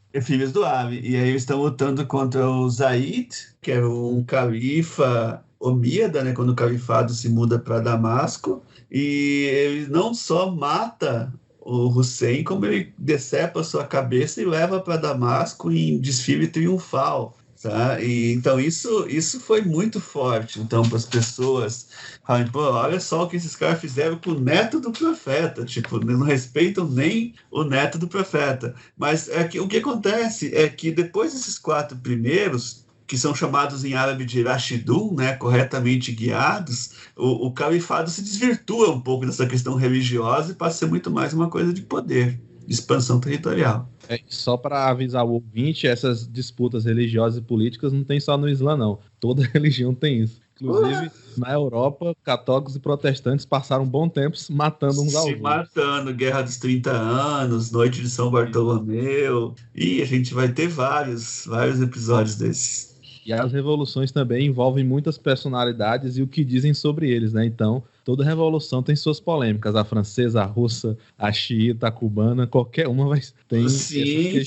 do Ali. E aí eles estão lutando contra o Zaid, que era um califa omíada, né, quando o califado se muda para Damasco, e ele não só mata o Hussein, como ele decepa a sua cabeça e leva para Damasco em desfile triunfal. Tá? E, então isso foi muito forte então para as pessoas falarem, pô, olha só o que esses caras fizeram com o neto do profeta, tipo, não respeitam nem o neto do profeta. Mas o que acontece é que depois desses 4 primeiros, que são chamados em árabe de Rashidun, né, corretamente guiados, o califado se desvirtua um pouco dessa questão religiosa e passa a ser muito mais uma coisa de poder, de expansão territorial. Só para avisar o ouvinte, essas disputas religiosas e políticas não tem só no Islã, não. Toda religião tem isso. Inclusive, na Europa, católicos e protestantes passaram um bom tempo matando uns aos outros. Se matando, Guerra dos 30 Anos, Noite de São Bartolomeu, e a gente vai ter vários episódios desses. E as revoluções também envolvem muitas personalidades e o que dizem sobre eles, né? Então, toda revolução tem suas polêmicas. A francesa, a russa, a xiita, a cubana, qualquer uma vai ter. Sim,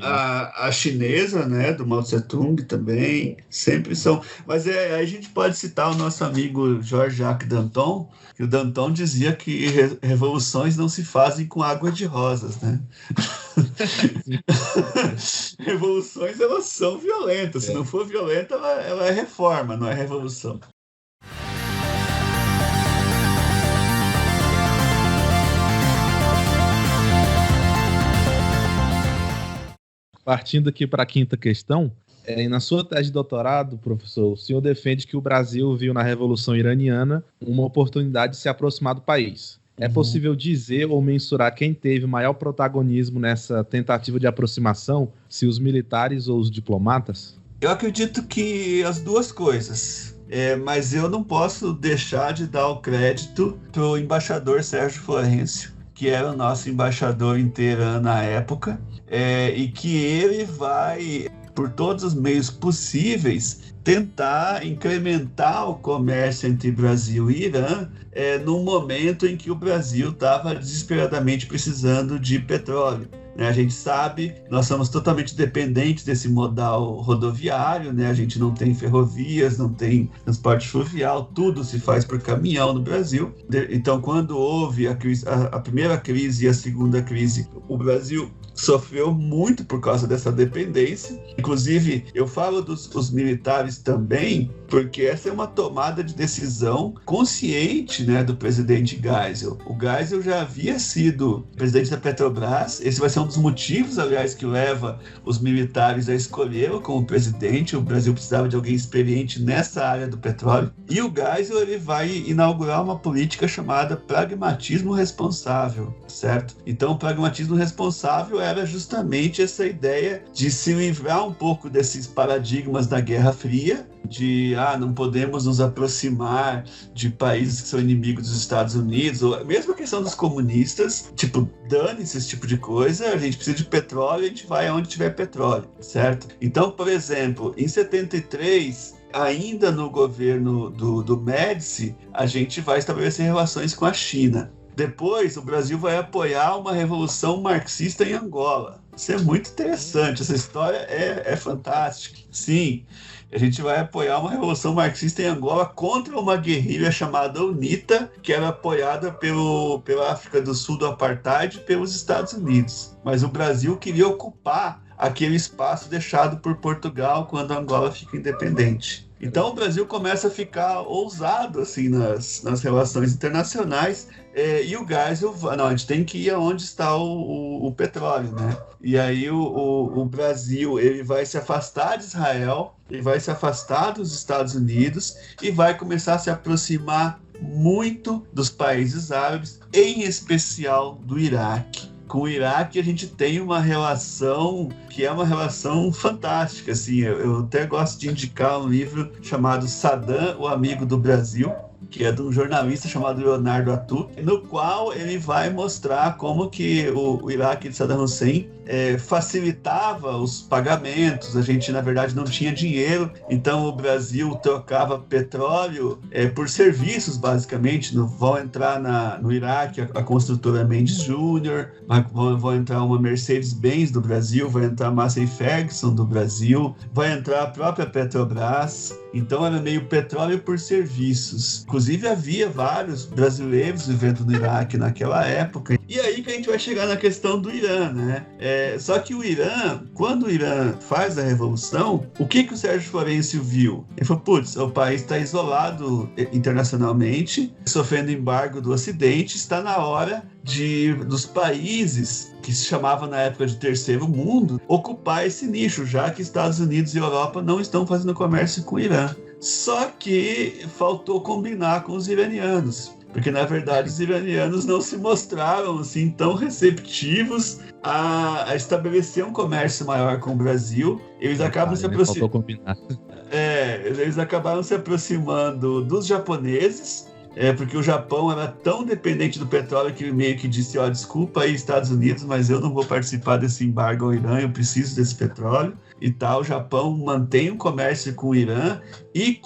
a chinesa, né, do Mao Tse-tung também, sempre são. Mas aí a gente pode citar o nosso amigo Georges-Jacques Danton, que o Danton dizia que revoluções não se fazem com água de rosas, né? Revoluções, elas são violentas. Se não for violenta, ela é reforma, não é revolução. Partindo aqui para a quinta questão, na sua tese de doutorado, professor, o senhor defende que o Brasil viu na Revolução Iraniana uma oportunidade de se aproximar do país. É possível dizer ou mensurar quem teve maior protagonismo nessa tentativa de aproximação, se os militares ou os diplomatas? Eu acredito que as duas coisas. Mas eu não posso deixar de dar o crédito para o embaixador Sérgio Florencio, que era o nosso embaixador em Teherã na época, e que ele vai, por todos os meios possíveis, tentar incrementar o comércio entre Brasil e Irã num momento em que o Brasil estava desesperadamente precisando de petróleo. A gente sabe, nós somos totalmente dependentes desse modal rodoviário, né? A gente não tem ferrovias, não tem transporte fluvial, tudo se faz por caminhão no Brasil. Então, quando houve a primeira crise e a segunda crise, o Brasil sofreu muito por causa dessa dependência. Inclusive, eu falo dos militares também, porque essa é uma tomada de decisão consciente, né, do presidente Geisel. O Geisel já havia sido presidente da Petrobras. Esse vai ser um dos motivos, aliás, que leva os militares a escolhê-lo como presidente. O Brasil precisava de alguém experiente nessa área do petróleo. E o Geisel, ele vai inaugurar uma política chamada pragmatismo responsável, certo? Então, o pragmatismo responsável era justamente essa ideia de se livrar um pouco desses paradigmas da Guerra Fria, de não podemos nos aproximar de países que são inimigos dos Estados Unidos, ou mesmo a questão dos comunistas, tipo, dane-se esse tipo de coisa, a gente precisa de petróleo, a gente vai aonde tiver petróleo, certo? Então, por exemplo, em 73, ainda no governo do Médici, a gente vai estabelecer relações com a China. Depois, o Brasil vai apoiar uma revolução marxista em Angola. Isso é muito interessante, essa história é fantástica. Sim, a gente vai apoiar uma revolução marxista em Angola contra uma guerrilha chamada UNITA, que era apoiada pela África do Sul do Apartheid e pelos Estados Unidos. Mas o Brasil queria ocupar aquele espaço deixado por Portugal quando Angola fica independente. Então o Brasil começa a ficar ousado assim, nas relações internacionais, e o Geisel, não, a gente tem que ir aonde está o petróleo, né? E aí o Brasil ele vai se afastar de Israel, ele vai se afastar dos Estados Unidos e vai começar a se aproximar muito dos países árabes, em especial do Iraque. Com o Iraque a gente tem uma relação que é uma relação fantástica, assim. Eu até gosto de indicar um livro chamado Saddam, o Amigo do Brasil, que é de um jornalista chamado Leonardo Atu, no qual ele vai mostrar como que o Iraque de Saddam Hussein facilitava os pagamentos. A gente, na verdade, não tinha dinheiro, então o Brasil trocava petróleo por serviços, basicamente. Vão entrar no Iraque a construtora Mendes Júnior, vão entrar uma Mercedes-Benz do Brasil, vai entrar a Massey Ferguson do Brasil, vai entrar a própria Petrobras. Então era meio petróleo por serviços. Inclusive havia vários brasileiros vivendo no Iraque naquela época. E aí que a gente vai chegar na questão do Irã, né? Só que o Irã, quando o Irã faz a revolução, o que o Sérgio Florencio viu? Ele falou, putz, o país está isolado internacionalmente, sofrendo embargo do Ocidente, está na hora dos países que se chamavam na época de terceiro mundo ocupar esse nicho, já que Estados Unidos e Europa não estão fazendo comércio com o Irã. Só que faltou combinar com os iranianos, porque na verdade os iranianos não se mostraram assim tão receptivos a estabelecer um comércio maior com o Brasil. Eles acabam se aproximando. Eles acabaram se aproximando dos japoneses. Porque o Japão era tão dependente do petróleo que ele meio que disse, desculpa aí Estados Unidos, mas eu não vou participar desse embargo ao Irã, eu preciso desse petróleo e tal. O Japão mantém um comércio com o Irã e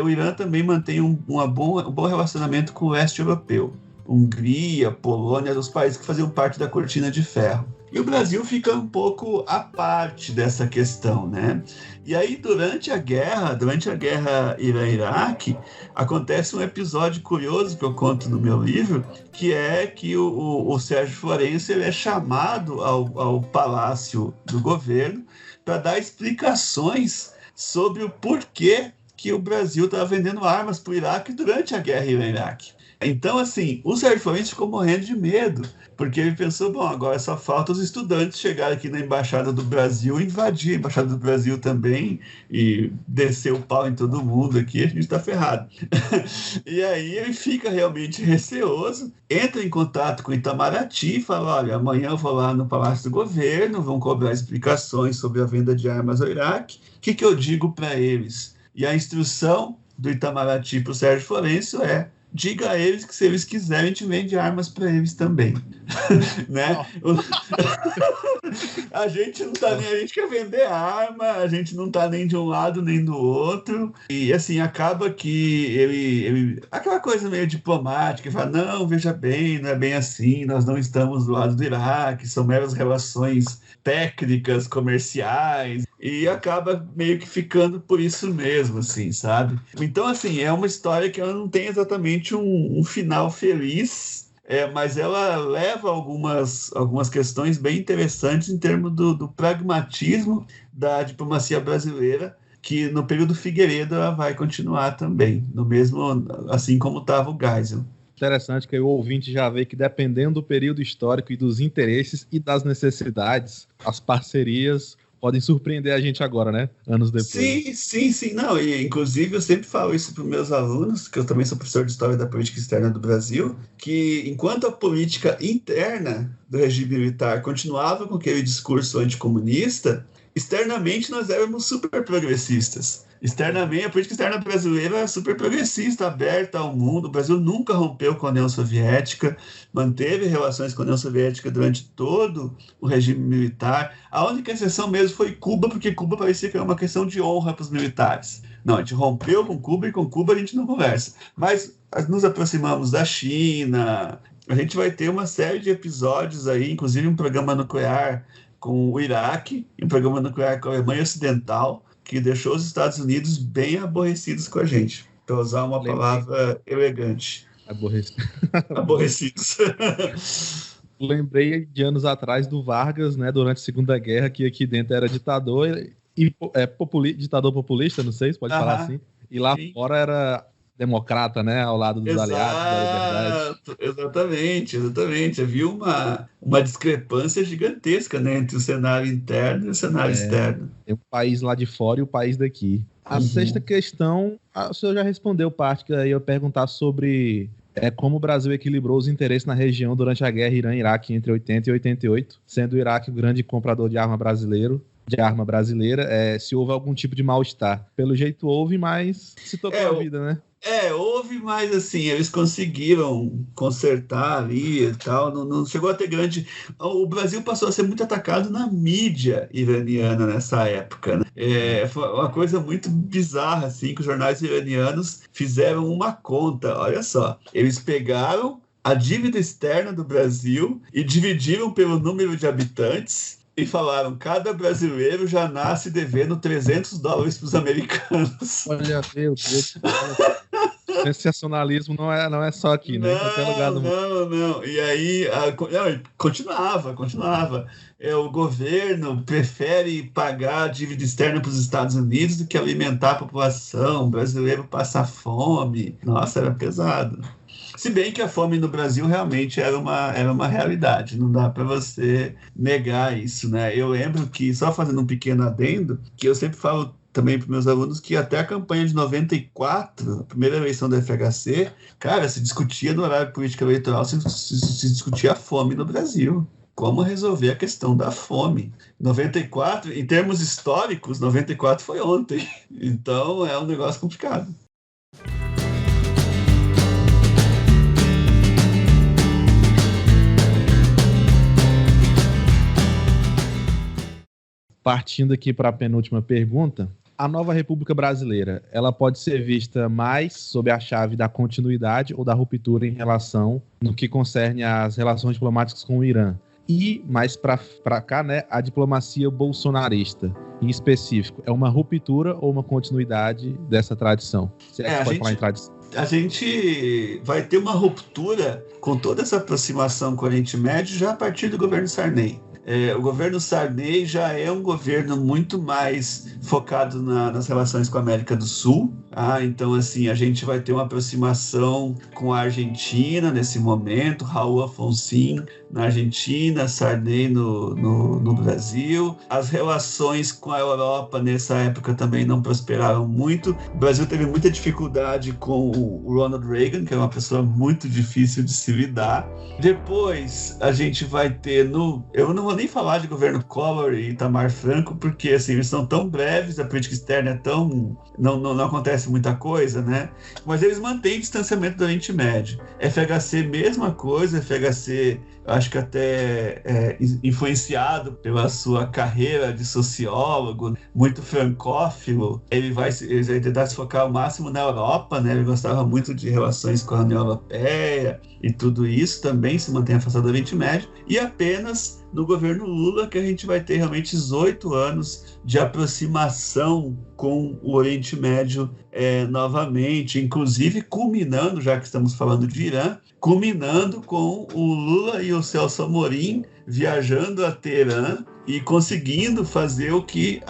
o Irã também mantém um bom relacionamento com o leste europeu. Hungria, Polônia, os países que faziam parte da cortina de ferro. E o Brasil fica um pouco à parte dessa questão, né? E aí, durante a guerra Irã-Iraque, acontece um episódio curioso que eu conto no meu livro, que é que o Sérgio Florencio ele é chamado ao palácio do governo para dar explicações sobre o porquê que o Brasil estava vendendo armas para o Iraque durante a guerra Irã-Iraque. Então, assim, o Sérgio Florencio ficou morrendo de medo, porque ele pensou, agora só falta os estudantes chegarem aqui na Embaixada do Brasil, invadir a Embaixada do Brasil também e descer o pau em todo mundo aqui, a gente está ferrado. E aí ele fica realmente receoso, entra em contato com o Itamaraty e fala, olha, amanhã eu vou lá no Palácio do Governo, vão cobrar explicações sobre a venda de armas ao Iraque, o que eu digo para eles? E a instrução do Itamaraty para o Sérgio Florencio diga a eles que se eles quiserem, a gente vende armas para eles também. Né? A gente não tá nem, a gente quer vender arma, a gente não tá nem de um lado nem do outro. E assim, acaba que ele aquela coisa meio diplomática, fala, não, veja bem, não é bem assim, nós não estamos do lado do Iraque, são meras relações técnicas, comerciais, e acaba meio que ficando por isso mesmo, assim, sabe? Então, assim, é uma história que ela não tem exatamente um final feliz, mas ela leva algumas questões bem interessantes em termos do pragmatismo da diplomacia brasileira, que no período Figueiredo ela vai continuar também, no mesmo, assim como estava o Geisel. Interessante que o ouvinte já vê que, dependendo do período histórico e dos interesses e das necessidades, as parcerias podem surpreender a gente agora, né? Anos depois. Sim. Não, e inclusive eu sempre falo isso para os meus alunos, que eu também sou professor de História da Política Externa do Brasil, que enquanto a política interna do regime militar continuava com aquele discurso anticomunista, externamente nós éramos super progressistas. Externamente, a política externa brasileira é super progressista, aberta ao mundo. O Brasil nunca rompeu com a União Soviética, manteve relações com a União Soviética durante todo o regime militar. A única exceção mesmo foi Cuba, porque Cuba parecia que era uma questão de honra para os militares. Não, a gente rompeu com Cuba e com Cuba a gente não conversa. Mas nos aproximamos da China, a gente vai ter uma série de episódios aí, inclusive um programa nuclear com o Iraque, um programa nuclear com a Alemanha Ocidental, que deixou os Estados Unidos bem aborrecidos com a gente, para usar uma palavra elegante. Aborrecidos. Lembrei de anos atrás do Vargas, né, durante a Segunda Guerra, que aqui dentro era ditador, e ditador populista, não sei se pode falar assim. E lá fora era democrata, né? Ao lado dos aliados da liberdade. Exatamente. Havia uma discrepância gigantesca, né, entre o cenário interno e o cenário externo. Tem o país lá de fora e o país daqui. A sexta questão, o senhor já respondeu parte, que eu ia perguntar sobre como o Brasil equilibrou os interesses na região durante a guerra Irã-Iraque entre 80 e 88, sendo o Iraque o grande comprador de arma brasileira, se houve algum tipo de mal-estar. Pelo jeito houve, mas se tocou a vida, né? Houve, mas assim, eles conseguiram consertar ali e tal, não chegou a ter grande... O Brasil passou a ser muito atacado na mídia iraniana nessa época, né? Foi uma coisa muito bizarra, assim, que os jornais iranianos fizeram uma conta, olha só, eles pegaram a dívida externa do Brasil e dividiram pelo número de habitantes e falaram, cada brasileiro já nasce devendo $300 para os americanos. Olha, meu Deus. Sensacionalismo não é só aqui, né? Em qualquer lugar do mundo. Não. E aí, continuava. O governo prefere pagar a dívida externa para os Estados Unidos do que alimentar a população. O brasileiro passa fome. Nossa, era pesado. Se bem que a fome no Brasil realmente era uma realidade, não dá para você negar isso, né? Eu lembro que, só fazendo um pequeno adendo, que eu sempre falo também para meus alunos que até a campanha de 94, a primeira eleição da FHC, cara, se discutia no horário político eleitoral, se discutia a fome no Brasil. Como resolver a questão da fome. 94, em termos históricos, 94 foi ontem. Então é um negócio complicado. Partindo aqui para a penúltima pergunta, a nova República Brasileira, ela pode ser vista mais sob a chave da continuidade ou da ruptura em relação no que concerne às relações diplomáticas com o Irã? E, mais para cá, né, a diplomacia bolsonarista, em específico, é uma ruptura ou uma continuidade dessa tradição? Você pode falar em tradição? A gente vai ter uma ruptura com toda essa aproximação com o Oriente Médio já a partir do governo Sarney. O governo Sarney já é um governo muito mais focado nas relações com a América do Sul. Então, assim, a gente vai ter uma aproximação com a Argentina nesse momento, Raul Alfonsín na Argentina, Sarney no Brasil. As relações com a Europa nessa época também não prosperaram muito. O Brasil teve muita dificuldade com o Ronald Reagan, que é uma pessoa muito difícil de se lidar. Depois, a gente vai ter eu não vou nem falar de governo Collor e Itamar Franco, porque assim, eles são tão breves, a política externa é tão... Não acontece muita coisa, né? Mas eles mantêm distanciamento do Oriente Médio. FHC, mesma coisa. FHC, acho que até influenciado pela sua carreira de sociólogo, muito francófilo, ele vai tentar se focar ao máximo na Europa, né? Ele gostava muito de relações com a União Europeia e tudo isso, também se mantém afastado do Oriente Médio. E apenas no governo Lula que a gente vai ter realmente 18 anos de aproximação com o Oriente Médio novamente, inclusive culminando, já que estamos falando de Irã, culminando com o Lula e o Celso Amorim viajando a Teherã e conseguindo fazer o que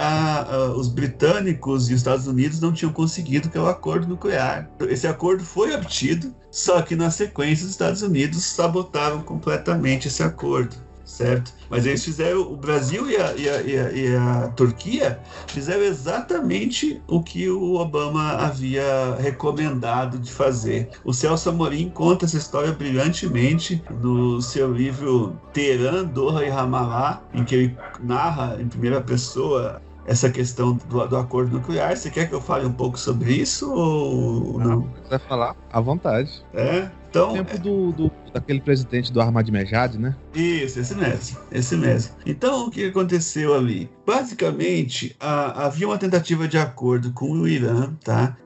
os britânicos e os Estados Unidos não tinham conseguido, que é o acordo nuclear. Esse acordo foi obtido, só que na sequência os Estados Unidos sabotaram completamente esse acordo. Certo? Mas eles fizeram, o Brasil e a Turquia fizeram exatamente o que o Obama havia recomendado de fazer. O Celso Amorim conta essa história brilhantemente no seu livro Teherã, Doha e Ramallah, em que ele narra em primeira pessoa essa questão do acordo nuclear. Você quer que eu fale um pouco sobre isso ou não? Se quiser falar, à vontade. Então, o tempo daquele presidente do Ahmadinejad, né? Isso, esse mesmo. Então, o que aconteceu ali? Basicamente, havia uma tentativa de acordo com o Irã, tá?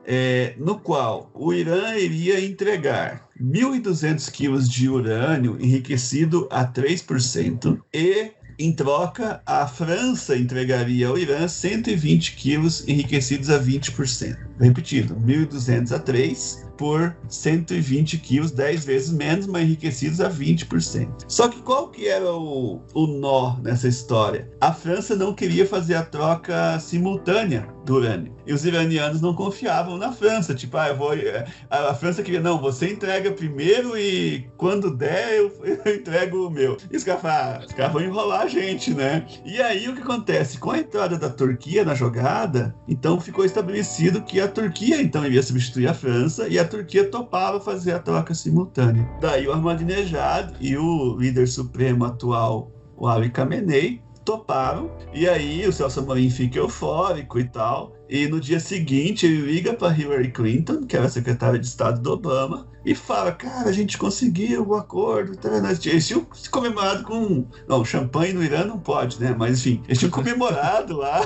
No qual o Irã iria entregar 1.200 quilos de urânio enriquecido a 3% e, em troca, a França entregaria ao Irã 120 quilos enriquecidos a 20%. repetido, 1.200 a 3 por 120 quilos, 10 vezes menos, mas enriquecidos a 20%. Só que qual que era o nó nessa história? A França não queria fazer a troca simultânea do urânio. E os iranianos não confiavam na França. Tipo, a França queria, não, você entrega primeiro e quando der eu entrego o meu. E os caras vão enrolar a gente, né? E aí o que acontece? Com a entrada da Turquia na jogada, então ficou estabelecido que a Turquia então iria substituir a França e a Turquia topava fazer a troca simultânea. Daí o Ahmadinejad e o líder supremo atual, o Ali Khamenei, toparam, e aí o Celso Amorim fica eufórico e tal, e no dia seguinte ele liga para Hillary Clinton, que era a secretária de Estado do Obama, e fala, cara, a gente conseguiu o acordo, eles tinham se comemorado com... Não, champanhe no Irã não pode, né, mas enfim, eles tinham comemorado lá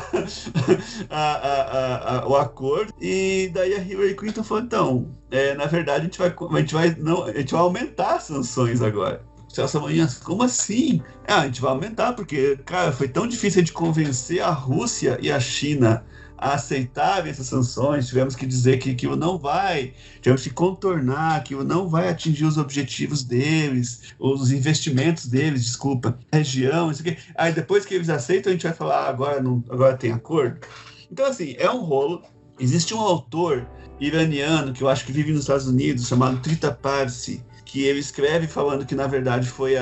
o acordo, e daí a Hillary Clinton falou, então, na verdade a gente vai aumentar as sanções agora. Celso Amorim, como assim? A gente vai aumentar, porque, cara, foi tão difícil de convencer a Rússia e a China a aceitarem essas sanções, tivemos que dizer que aquilo não vai, tivemos que contornar, aquilo não vai atingir os objetivos deles, os investimentos deles, desculpa, região, isso aqui. Aí depois que eles aceitam, a gente vai falar, agora tem acordo. Então, assim, é um rolo. Existe um autor iraniano, que eu acho que vive nos Estados Unidos, chamado Trita Parsi, que ele escreve falando que, na verdade, foi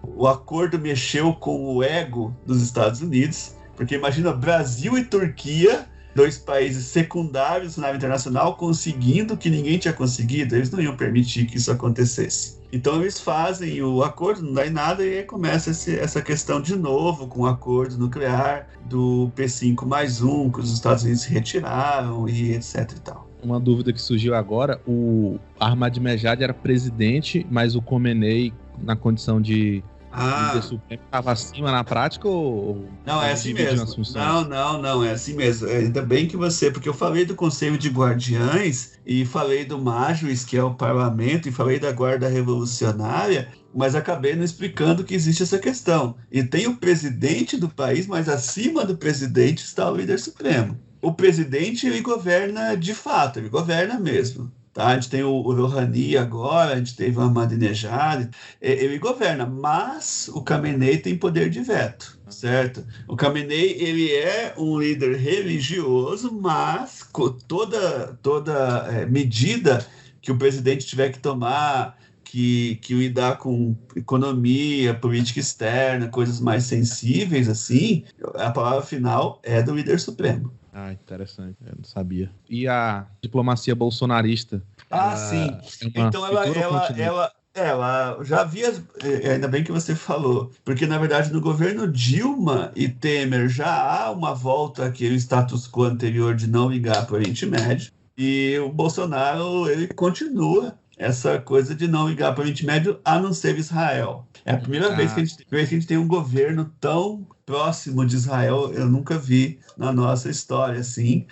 o acordo mexeu com o ego dos Estados Unidos, porque imagina Brasil e Turquia, dois países secundários no cenário internacional, conseguindo o que ninguém tinha conseguido, eles não iam permitir que isso acontecesse. Então eles fazem o acordo, não dá em nada, e aí começa essa questão de novo com o acordo nuclear do P5+1, que os Estados Unidos se retiraram e etc e tal. Uma dúvida que surgiu agora, o Ahmadinejad era presidente, mas o Khomeini, na condição de líder supremo, estava acima na prática ou... Não, é assim mesmo. Não, é assim mesmo. Ainda bem que porque eu falei do Conselho de Guardiães e falei do Majlis, que é o parlamento, e falei da Guarda Revolucionária, mas acabei não explicando que existe essa questão. E tem o presidente do país, mas acima do presidente está o líder supremo. O presidente, ele governa de fato, ele governa mesmo. Tá? A gente tem o Rouhani agora, a gente teve o Ahmadinejad, ele governa, mas o Khamenei tem poder de veto, certo? O Khamenei, ele é um líder religioso, mas toda medida que o presidente tiver que tomar, que lidar com economia, política externa, coisas mais sensíveis, assim, a palavra final é do líder supremo. Ah, interessante, eu não sabia. E a diplomacia bolsonarista? Sim. Então ela já havia, ainda bem que você falou, porque na verdade no governo Dilma e Temer já há uma volta àquele status quo anterior de não ligar para o Oriente Médio, e o Bolsonaro, ele continua essa coisa de não ligar para o Oriente Médio, a não ser Israel. É a primeira vez que a gente tem um governo tão próximo de Israel, eu nunca vi na nossa história, assim.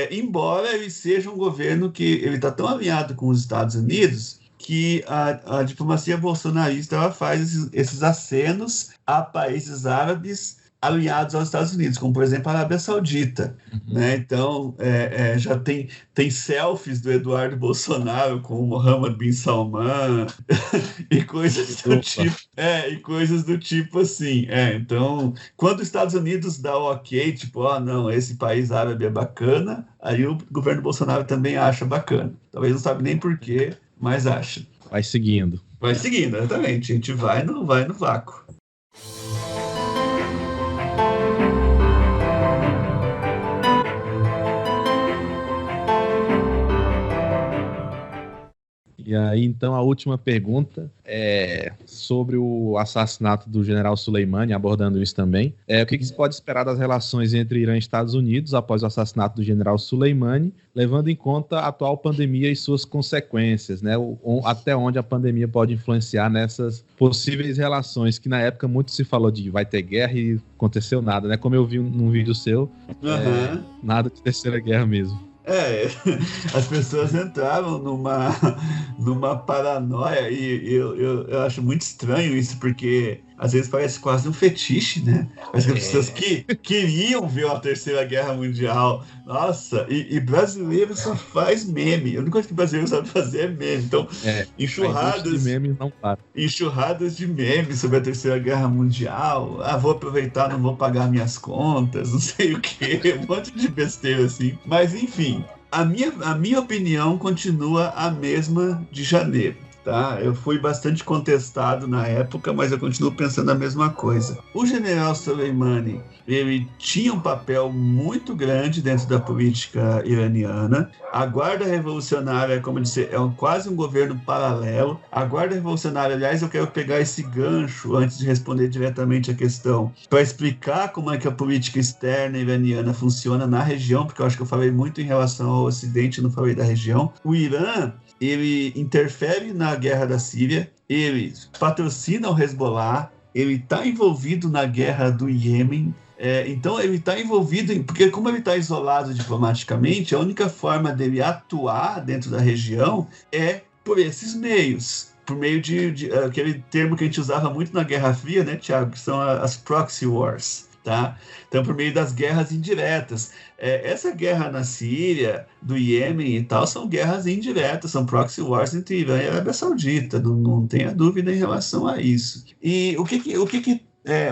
Embora ele seja um governo que ele está tão alinhado com os Estados Unidos que a diplomacia bolsonarista ela faz esses acenos a países árabes alinhados aos Estados Unidos, como, por exemplo, a Arábia Saudita. Né? Então, já tem selfies do Eduardo Bolsonaro com o Mohammed bin Salman e coisas do tipo. E coisas do tipo assim. Então, quando os Estados Unidos dá o ok, tipo, não, esse país árabe é bacana, aí o governo Bolsonaro também acha bacana. Talvez não sabe nem por quê, mas acha. Vai seguindo. Vai seguindo, exatamente. A gente vai no vácuo. E aí, então, a última pergunta é sobre o assassinato do general Soleimani, abordando isso também. O que se pode esperar das relações entre Irã e Estados Unidos após o assassinato do general Soleimani, levando em conta a atual pandemia e suas consequências, né? Até onde a pandemia pode influenciar nessas possíveis relações, que na época muito se falou de vai ter guerra e aconteceu nada, né? Como eu vi num vídeo seu, nada de terceira guerra mesmo. As pessoas entraram numa paranoia e eu acho muito estranho isso, porque às vezes parece quase um fetiche, né? Parece que as pessoas que queriam ver a Terceira Guerra Mundial. Nossa, e brasileiro só faz meme. A única coisa que brasileiro sabe fazer é meme. Então, enxurradas de memes não para. Enxurradas de memes sobre a Terceira Guerra Mundial. Vou aproveitar, não vou pagar minhas contas, não sei o quê. Um monte de besteira assim. Mas, enfim, a minha opinião continua a mesma de janeiro. Tá? Eu fui bastante contestado na época, mas eu continuo pensando a mesma coisa. O general Soleimani, ele tinha um papel muito grande dentro da política iraniana. A Guarda Revolucionária, como eu disse, quase um governo paralelo. A Guarda Revolucionária, aliás, eu quero pegar esse gancho antes de responder diretamente a questão, para explicar como é que a política externa iraniana funciona na região, porque eu acho que eu falei muito em relação ao Ocidente, não falei da região. O Irã, ele interfere na guerra da Síria, ele patrocina o Hezbollah, ele está envolvido na guerra do Iêmen. Então ele está envolvido, porque como ele está isolado diplomaticamente, a única forma dele atuar dentro da região é por esses meios. Por meio de aquele termo que a gente usava muito na Guerra Fria, né, Thiago? Que são as proxy wars. Tá? Então, por meio das guerras indiretas. Essa guerra na Síria, do Iêmen e tal, são guerras indiretas, são proxy wars entre Irã e Arábia Saudita, não tenha dúvida em relação a isso. E o que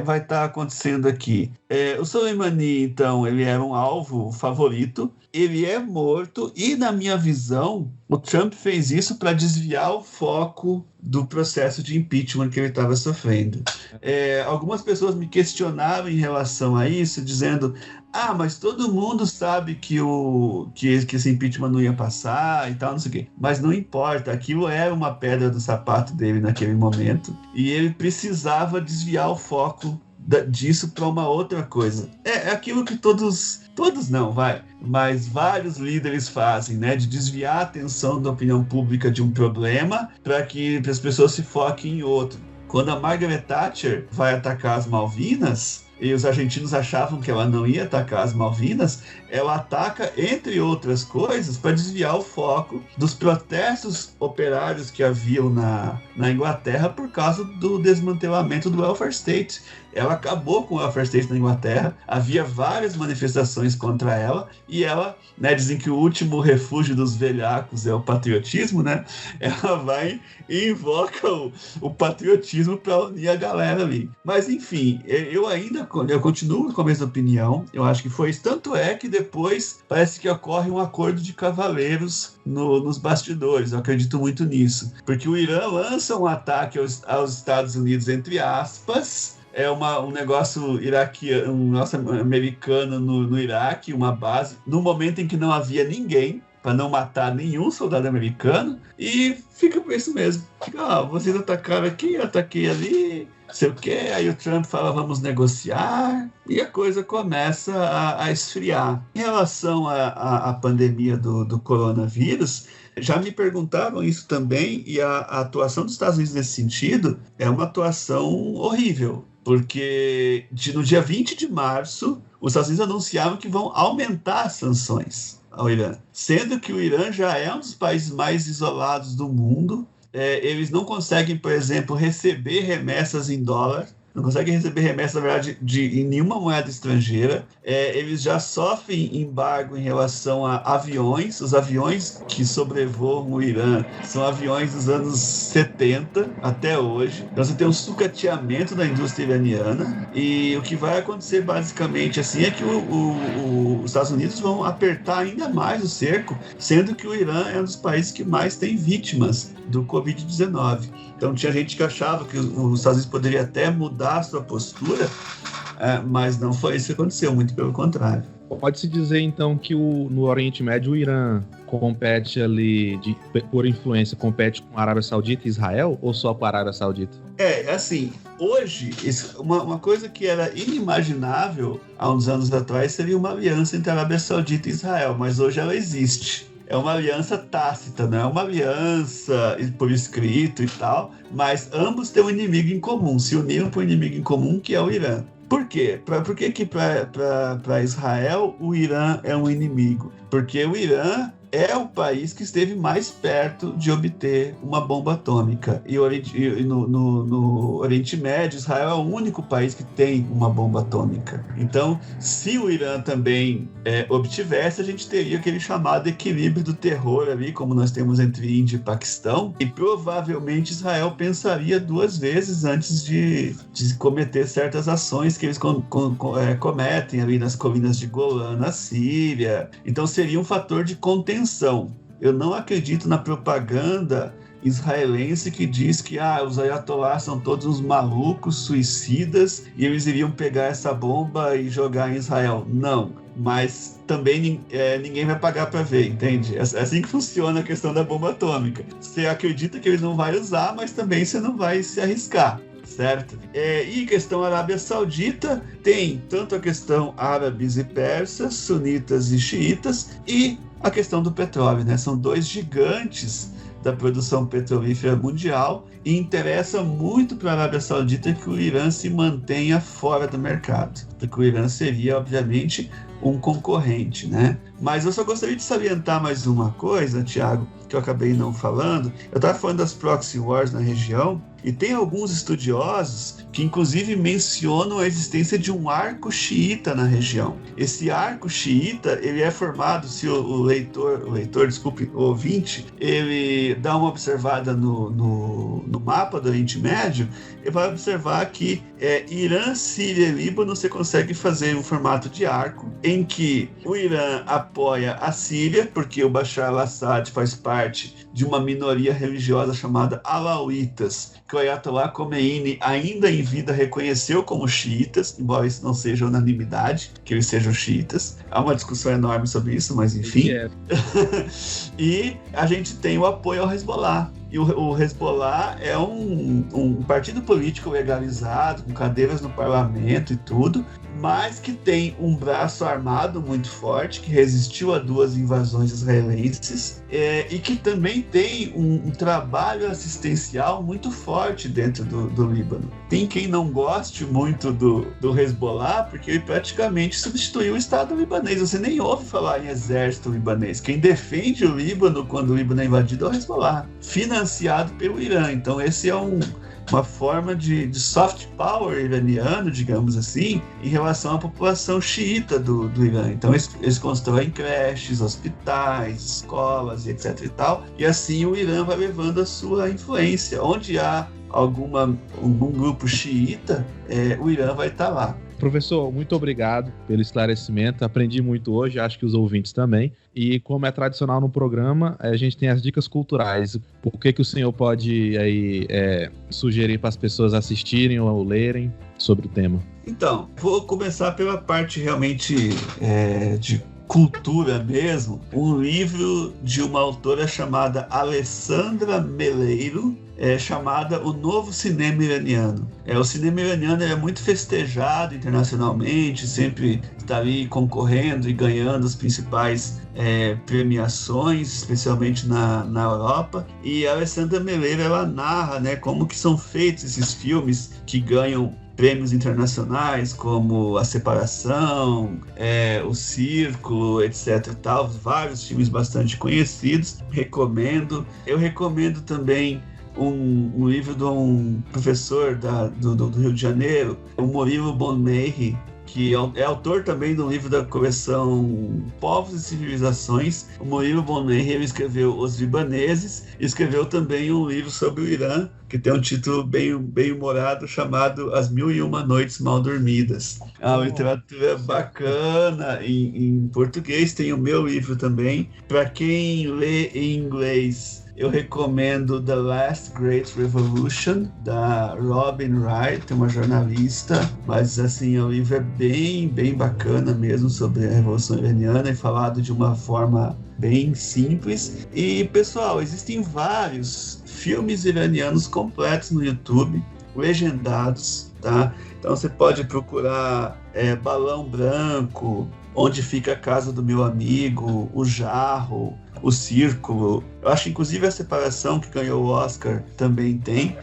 vai estar acontecendo aqui? O Soleimani, então, ele era um alvo favorito, ele é morto e, na minha visão, o Trump fez isso para desviar o foco do processo de impeachment que ele estava sofrendo. Algumas pessoas me questionaram em relação a isso, dizendo: mas todo mundo sabe que esse impeachment não ia passar e tal, não sei o quê. Mas não importa, aquilo era uma pedra do sapato dele naquele momento e ele precisava desviar o foco disso para uma outra coisa. É aquilo que mas vários líderes fazem, né? De desviar a atenção da opinião pública de um problema para que as pessoas se foquem em outro. Quando a Margaret Thatcher vai atacar as Malvinas, e os argentinos achavam que ela não ia atacar as Malvinas, ela ataca, entre outras coisas, para desviar o foco dos protestos operários que haviam na Inglaterra por causa do desmantelamento do welfare state. Ela acabou com o welfare state na Inglaterra, havia várias manifestações contra ela, e ela, né, dizem que o último refúgio dos velhacos é o patriotismo, né? Ela vai e invoca o patriotismo para unir a galera ali. Mas, enfim, eu continuo com a mesma opinião, eu acho que foi isso. Tanto é que depois parece que ocorre um acordo de cavaleiros nos bastidores, eu acredito muito nisso. Porque o Irã lança um ataque aos Estados Unidos, entre aspas, um negócio iraquiano, um negócio americano no Iraque, uma base, no momento em que não havia ninguém, para não matar nenhum soldado americano, e fica por isso mesmo. Fica, vocês atacaram aqui, eu ataquei ali, não sei o quê, aí o Trump fala, vamos negociar, e a coisa começa a esfriar. Em relação à pandemia do coronavírus, já me perguntaram isso também, e a atuação dos Estados Unidos nesse sentido é uma atuação horrível. Porque no dia 20 de março, os Estados Unidos anunciaram que vão aumentar as sanções ao Irã. Sendo que o Irã já é um dos países mais isolados do mundo. Eles não conseguem, por exemplo, receber remessas em dólar. Não conseguem receber remessa, na verdade, em nenhuma moeda estrangeira. Eles já sofrem embargo em relação a aviões. Os aviões que sobrevoam o Irã são aviões dos anos 70 até hoje. Então você tem um sucateamento da indústria iraniana. E o que vai acontecer basicamente assim é que os Estados Unidos vão apertar ainda mais o cerco, sendo que o Irã é um dos países que mais tem vítimas do Covid-19. Então tinha gente que achava que os Estados Unidos poderia até mudar a sua postura, mas não foi isso que aconteceu, muito pelo contrário. Pode-se dizer então que no Oriente Médio o Irã compete ali, por influência, compete com a Arábia Saudita e Israel, ou só com a Arábia Saudita? Assim, hoje, uma coisa que era inimaginável há uns anos atrás seria uma aliança entre a Arábia Saudita e Israel, mas hoje ela existe. É uma aliança tácita, não é uma aliança por escrito e tal, mas ambos têm um inimigo em comum, se uniram para um inimigo em comum, que é o Irã. Por quê? Por que para Israel o Irã é um inimigo? Porque o Irã é o país que esteve mais perto de obter uma bomba atômica. E no Oriente Médio, Israel é o único país que tem uma bomba atômica. Então, se o Irã também obtivesse, a gente teria aquele chamado equilíbrio do terror ali, como nós temos entre Índia e Paquistão, e provavelmente Israel pensaria 2 vezes antes de cometer certas ações que eles cometem ali nas colinas de Golã, na Síria. Então seria um fator de contenção. Eu não acredito na propaganda israelense que diz que os ayatollahs são todos uns malucos, suicidas, e eles iriam pegar essa bomba e jogar em Israel. Não, mas também ninguém vai pagar para ver, entende? É assim que funciona a questão da bomba atômica. Você acredita que ele não vai usar, mas também você não vai se arriscar. Certo? E questão Arábia Saudita, tem tanto a questão árabes e persas, sunitas e xiitas, e a questão do petróleo, né? São 2 gigantes da produção petrolífera mundial, e interessa muito para a Arábia Saudita que o Irã se mantenha fora do mercado, porque o Irã seria, obviamente, um concorrente, né? Mas eu só gostaria de salientar mais uma coisa, Thiago, que eu acabei não falando. Eu estava falando das proxy wars na região, e tem alguns estudiosos que inclusive mencionam a existência de um arco xiita na região. Esse arco xiita, ele é formado, se o ouvinte, ele dá uma observada no mapa do Oriente Médio, ele vai observar que Irã, Síria e Líbano você consegue fazer um formato de arco, em que o Irã apoia a Síria, porque o Bashar al-Assad faz parte de uma minoria religiosa chamada Alauítas, que o Ayatollah Khomeini, ainda em vida, reconheceu como xiitas, embora isso não seja unanimidade, que eles sejam xiitas. Há uma discussão enorme sobre isso, mas enfim. E a gente tem o apoio ao Hezbollah. E o Hezbollah é um partido político legalizado, com cadeiras no parlamento e tudo, mas que tem um braço armado muito forte, que resistiu a 2 invasões israelenses, e que também tem um trabalho assistencial muito forte dentro do Líbano. Tem quem não goste muito do Hezbollah, porque ele praticamente substituiu o Estado libanês. Você nem ouve falar em exército libanês. Quem defende o Líbano quando o Líbano é invadido é o Hezbollah, financiado pelo Irã. Então esse é uma forma de soft power iraniano, digamos assim, em relação à população xiita do Irã. Então eles constroem creches, hospitais, escolas e etc e tal, e assim o Irã vai levando a sua influência. Onde há algum grupo xiita, o Irã vai estar lá. Professor, muito obrigado pelo esclarecimento, aprendi muito hoje, acho que os ouvintes também, e como é tradicional no programa, a gente tem as dicas culturais. O que o senhor pode aí, sugerir para as pessoas assistirem ou lerem sobre o tema? Então, vou começar pela parte realmente de cultura mesmo, um livro de uma autora chamada Alessandra Meleiro, chamada O Novo Cinema Iraniano. O cinema iraniano é muito festejado internacionalmente, sempre está ali concorrendo e ganhando as principais premiações, especialmente na Europa. E a Alessandra Meleiro, ela narra, né, como que são feitos esses filmes que ganham prêmios internacionais, como A Separação, O Círculo, etc. e tal, vários filmes bastante conhecidos. Eu recomendo também um livro de um professor do Rio de Janeiro, o Murilo Bonmeiry, que é autor também do livro da coleção Povos e Civilizações. O Murilo Bonmeiry, ele escreveu Os Libaneses, e escreveu também um livro sobre o Irã, que tem um título bem humorado, chamado As 1001 Noites Mal Dormidas. É uma literatura bacana em português. Tem o meu livro também. Para quem lê em inglês, eu recomendo The Last Great Revolution, da Robin Wright, uma jornalista, mas assim, o livro é bem bacana mesmo, sobre a Revolução Iraniana, e falado de uma forma bem simples. E, pessoal, existem vários filmes iranianos completos no YouTube, legendados, tá? Então você pode procurar Balão Branco, Onde Fica a Casa do Meu Amigo, O Jarro, O Círculo. Eu acho que inclusive a Separação, que ganhou o Oscar, também tem.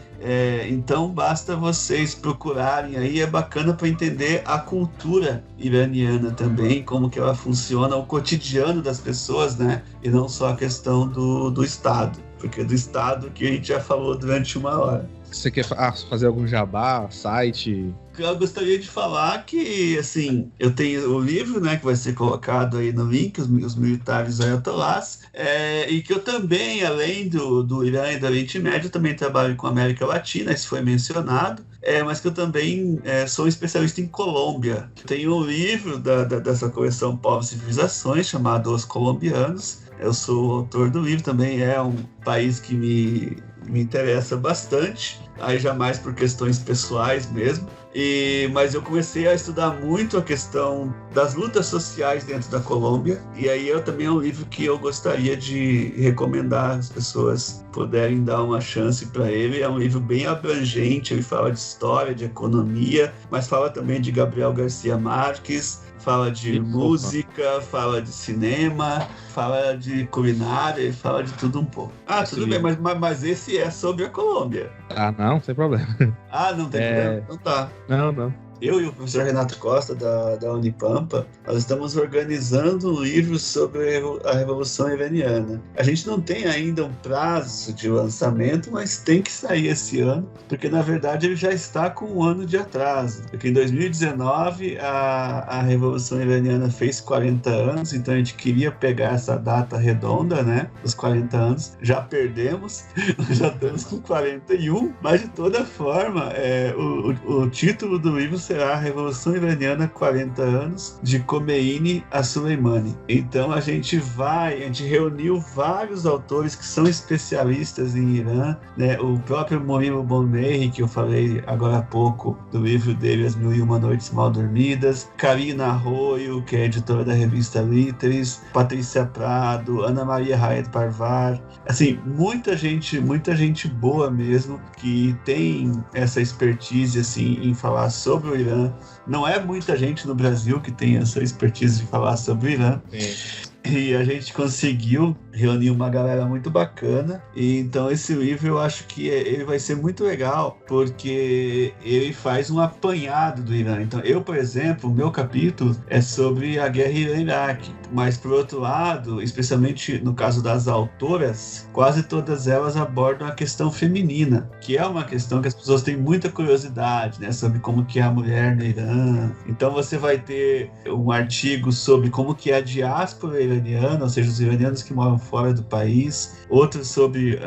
Então basta vocês procurarem aí, é bacana para entender a cultura iraniana também, como que ela funciona, o cotidiano das pessoas, né? E não só a questão do Estado, porque do Estado que a gente já falou durante 1 hora. Você quer fazer algum jabá, site? Eu gostaria de falar que, assim, eu tenho o livro, né, que vai ser colocado aí no link, os militares ayatollahs, e que eu também, além do Irã e do Oriente Médio, também trabalho com a América Latina, isso foi mencionado, mas que eu também sou especialista em Colômbia. Tenho um livro dessa coleção Povos e Civilizações, chamado Os Colombianos. Eu sou o autor do livro, também é um país que me interessa bastante, aí já mais por questões pessoais mesmo. Mas eu comecei a estudar muito a questão das lutas sociais dentro da Colômbia, e aí também é um livro que eu gostaria de recomendar as pessoas puderem dar uma chance para ele. É um livro bem abrangente, ele fala de história, de economia, mas fala também de Gabriel Garcia Marques, fala de música, fala de cinema, fala de culinária, fala de tudo um pouco. Tudo bem, mas esse é sobre a Colômbia. Não, sem problema. Não tem problema? Então tá. Não. Eu e o professor Renato Costa, da Unipampa, nós estamos organizando um livro sobre a Revolução Iraniana. A gente não tem ainda um prazo de lançamento, mas tem que sair esse ano, porque na verdade ele já está com 1 ano de atraso. Porque em 2019 a Revolução Iraniana fez 40 anos, então a gente queria pegar essa data redonda, né? Os 40 anos. Já perdemos, nós já estamos com 41, mas de toda forma, o título do livro será a Revolução Iraniana 40 anos, de Khomeini a Soleimani. Então a gente reuniu vários autores que são especialistas em Irã, né? O próprio Murilo Bonmeri, que eu falei agora há pouco, do livro dele As Mil e Uma Noites Mal Dormidas, Karina Arroyo, que é editora da revista Literis, Patrícia Prado, Ana Maria Hayat Parvar, assim, muita gente boa mesmo, que tem essa expertise assim, em falar sobre o Irã. Não é muita gente no Brasil que tem essa expertise de falar sobre o Irã. Sim. E a gente conseguiu reunir uma galera muito bacana. E então esse livro eu acho que ele vai ser muito legal, porque ele faz um apanhado do Irã. Então eu, por exemplo, o meu capítulo é sobre a guerra Irã-Iraque. Mas por outro lado, especialmente no caso das autoras, quase todas elas abordam a questão feminina, que é uma questão que as pessoas têm muita curiosidade, né, sobre como que é a mulher no Irã. Então você vai ter um artigo sobre como que é a diáspora iraniana, ou seja, os iranianos que moram fora do país, outro sobre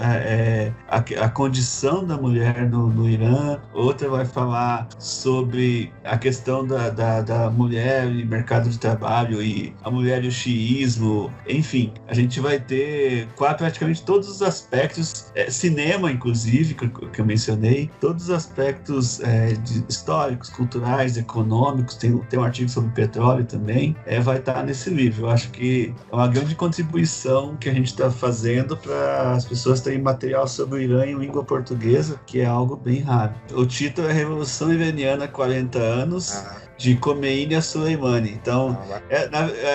a condição da mulher no Irã, outra vai falar sobre a questão da mulher e mercado de trabalho, e a mulher e o xiismo. Enfim, a gente vai ter praticamente todos os aspectos, cinema inclusive, que eu mencionei, todos os aspectos históricos, culturais, econômicos. Tem um artigo sobre petróleo também, vai estar nesse livro. Eu acho que é uma grande contribuição que a gente está fazendo para as pessoas terem material sobre o Irã em língua portuguesa, que é algo bem raro. O título é Revolução Iraniana 40 anos, de Khomeini a Soleimani. Então,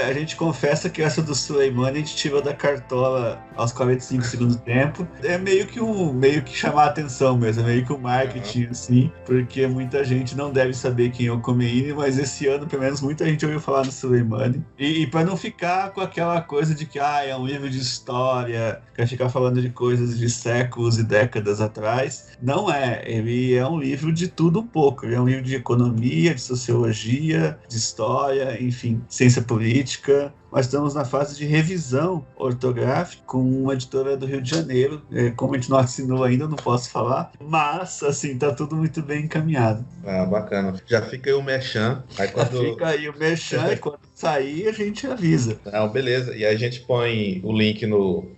a gente confessa que essa do Soleimani a gente tirou da cartola aos 45 segundos do tempo. É meio que chamar a atenção mesmo, é meio que um marketing, assim, porque muita gente não deve saber quem é o Khomeini, mas esse ano, pelo menos, muita gente ouviu falar no Soleimani. E para não ficar com aquela coisa de que é um livro de história, que vai ficar falando de coisas de séculos e décadas atrás, não é. Ele é um livro de tudo um pouco. Ele é um livro de economia, de sociologia, de história, enfim, ciência política. Nós estamos na fase de revisão ortográfica com uma editora do Rio de Janeiro. Como a gente não assinou ainda, eu não posso falar, mas, assim, tá tudo muito bem encaminhado. Bacana. Já fica aí o merchan. Fica aí o merchan, e quando sair a gente avisa. Beleza. E aí a gente põe o link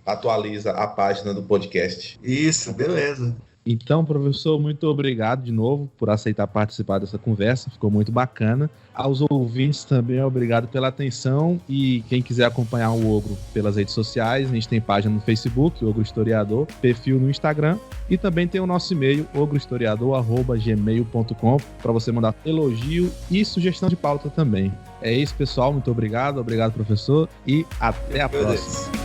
atualiza a página do podcast. Isso, beleza. Então, professor, muito obrigado de novo por aceitar participar dessa conversa, ficou muito bacana. Aos ouvintes também, obrigado pela atenção, e quem quiser acompanhar o Ogro pelas redes sociais, a gente tem página no Facebook, Ogro Historiador, perfil no Instagram, e também tem o nosso e-mail, ogrohistoriador@gmail.com, para você mandar elogio e sugestão de pauta também. É isso, pessoal. Muito obrigado. Obrigado, professor. E até a próxima.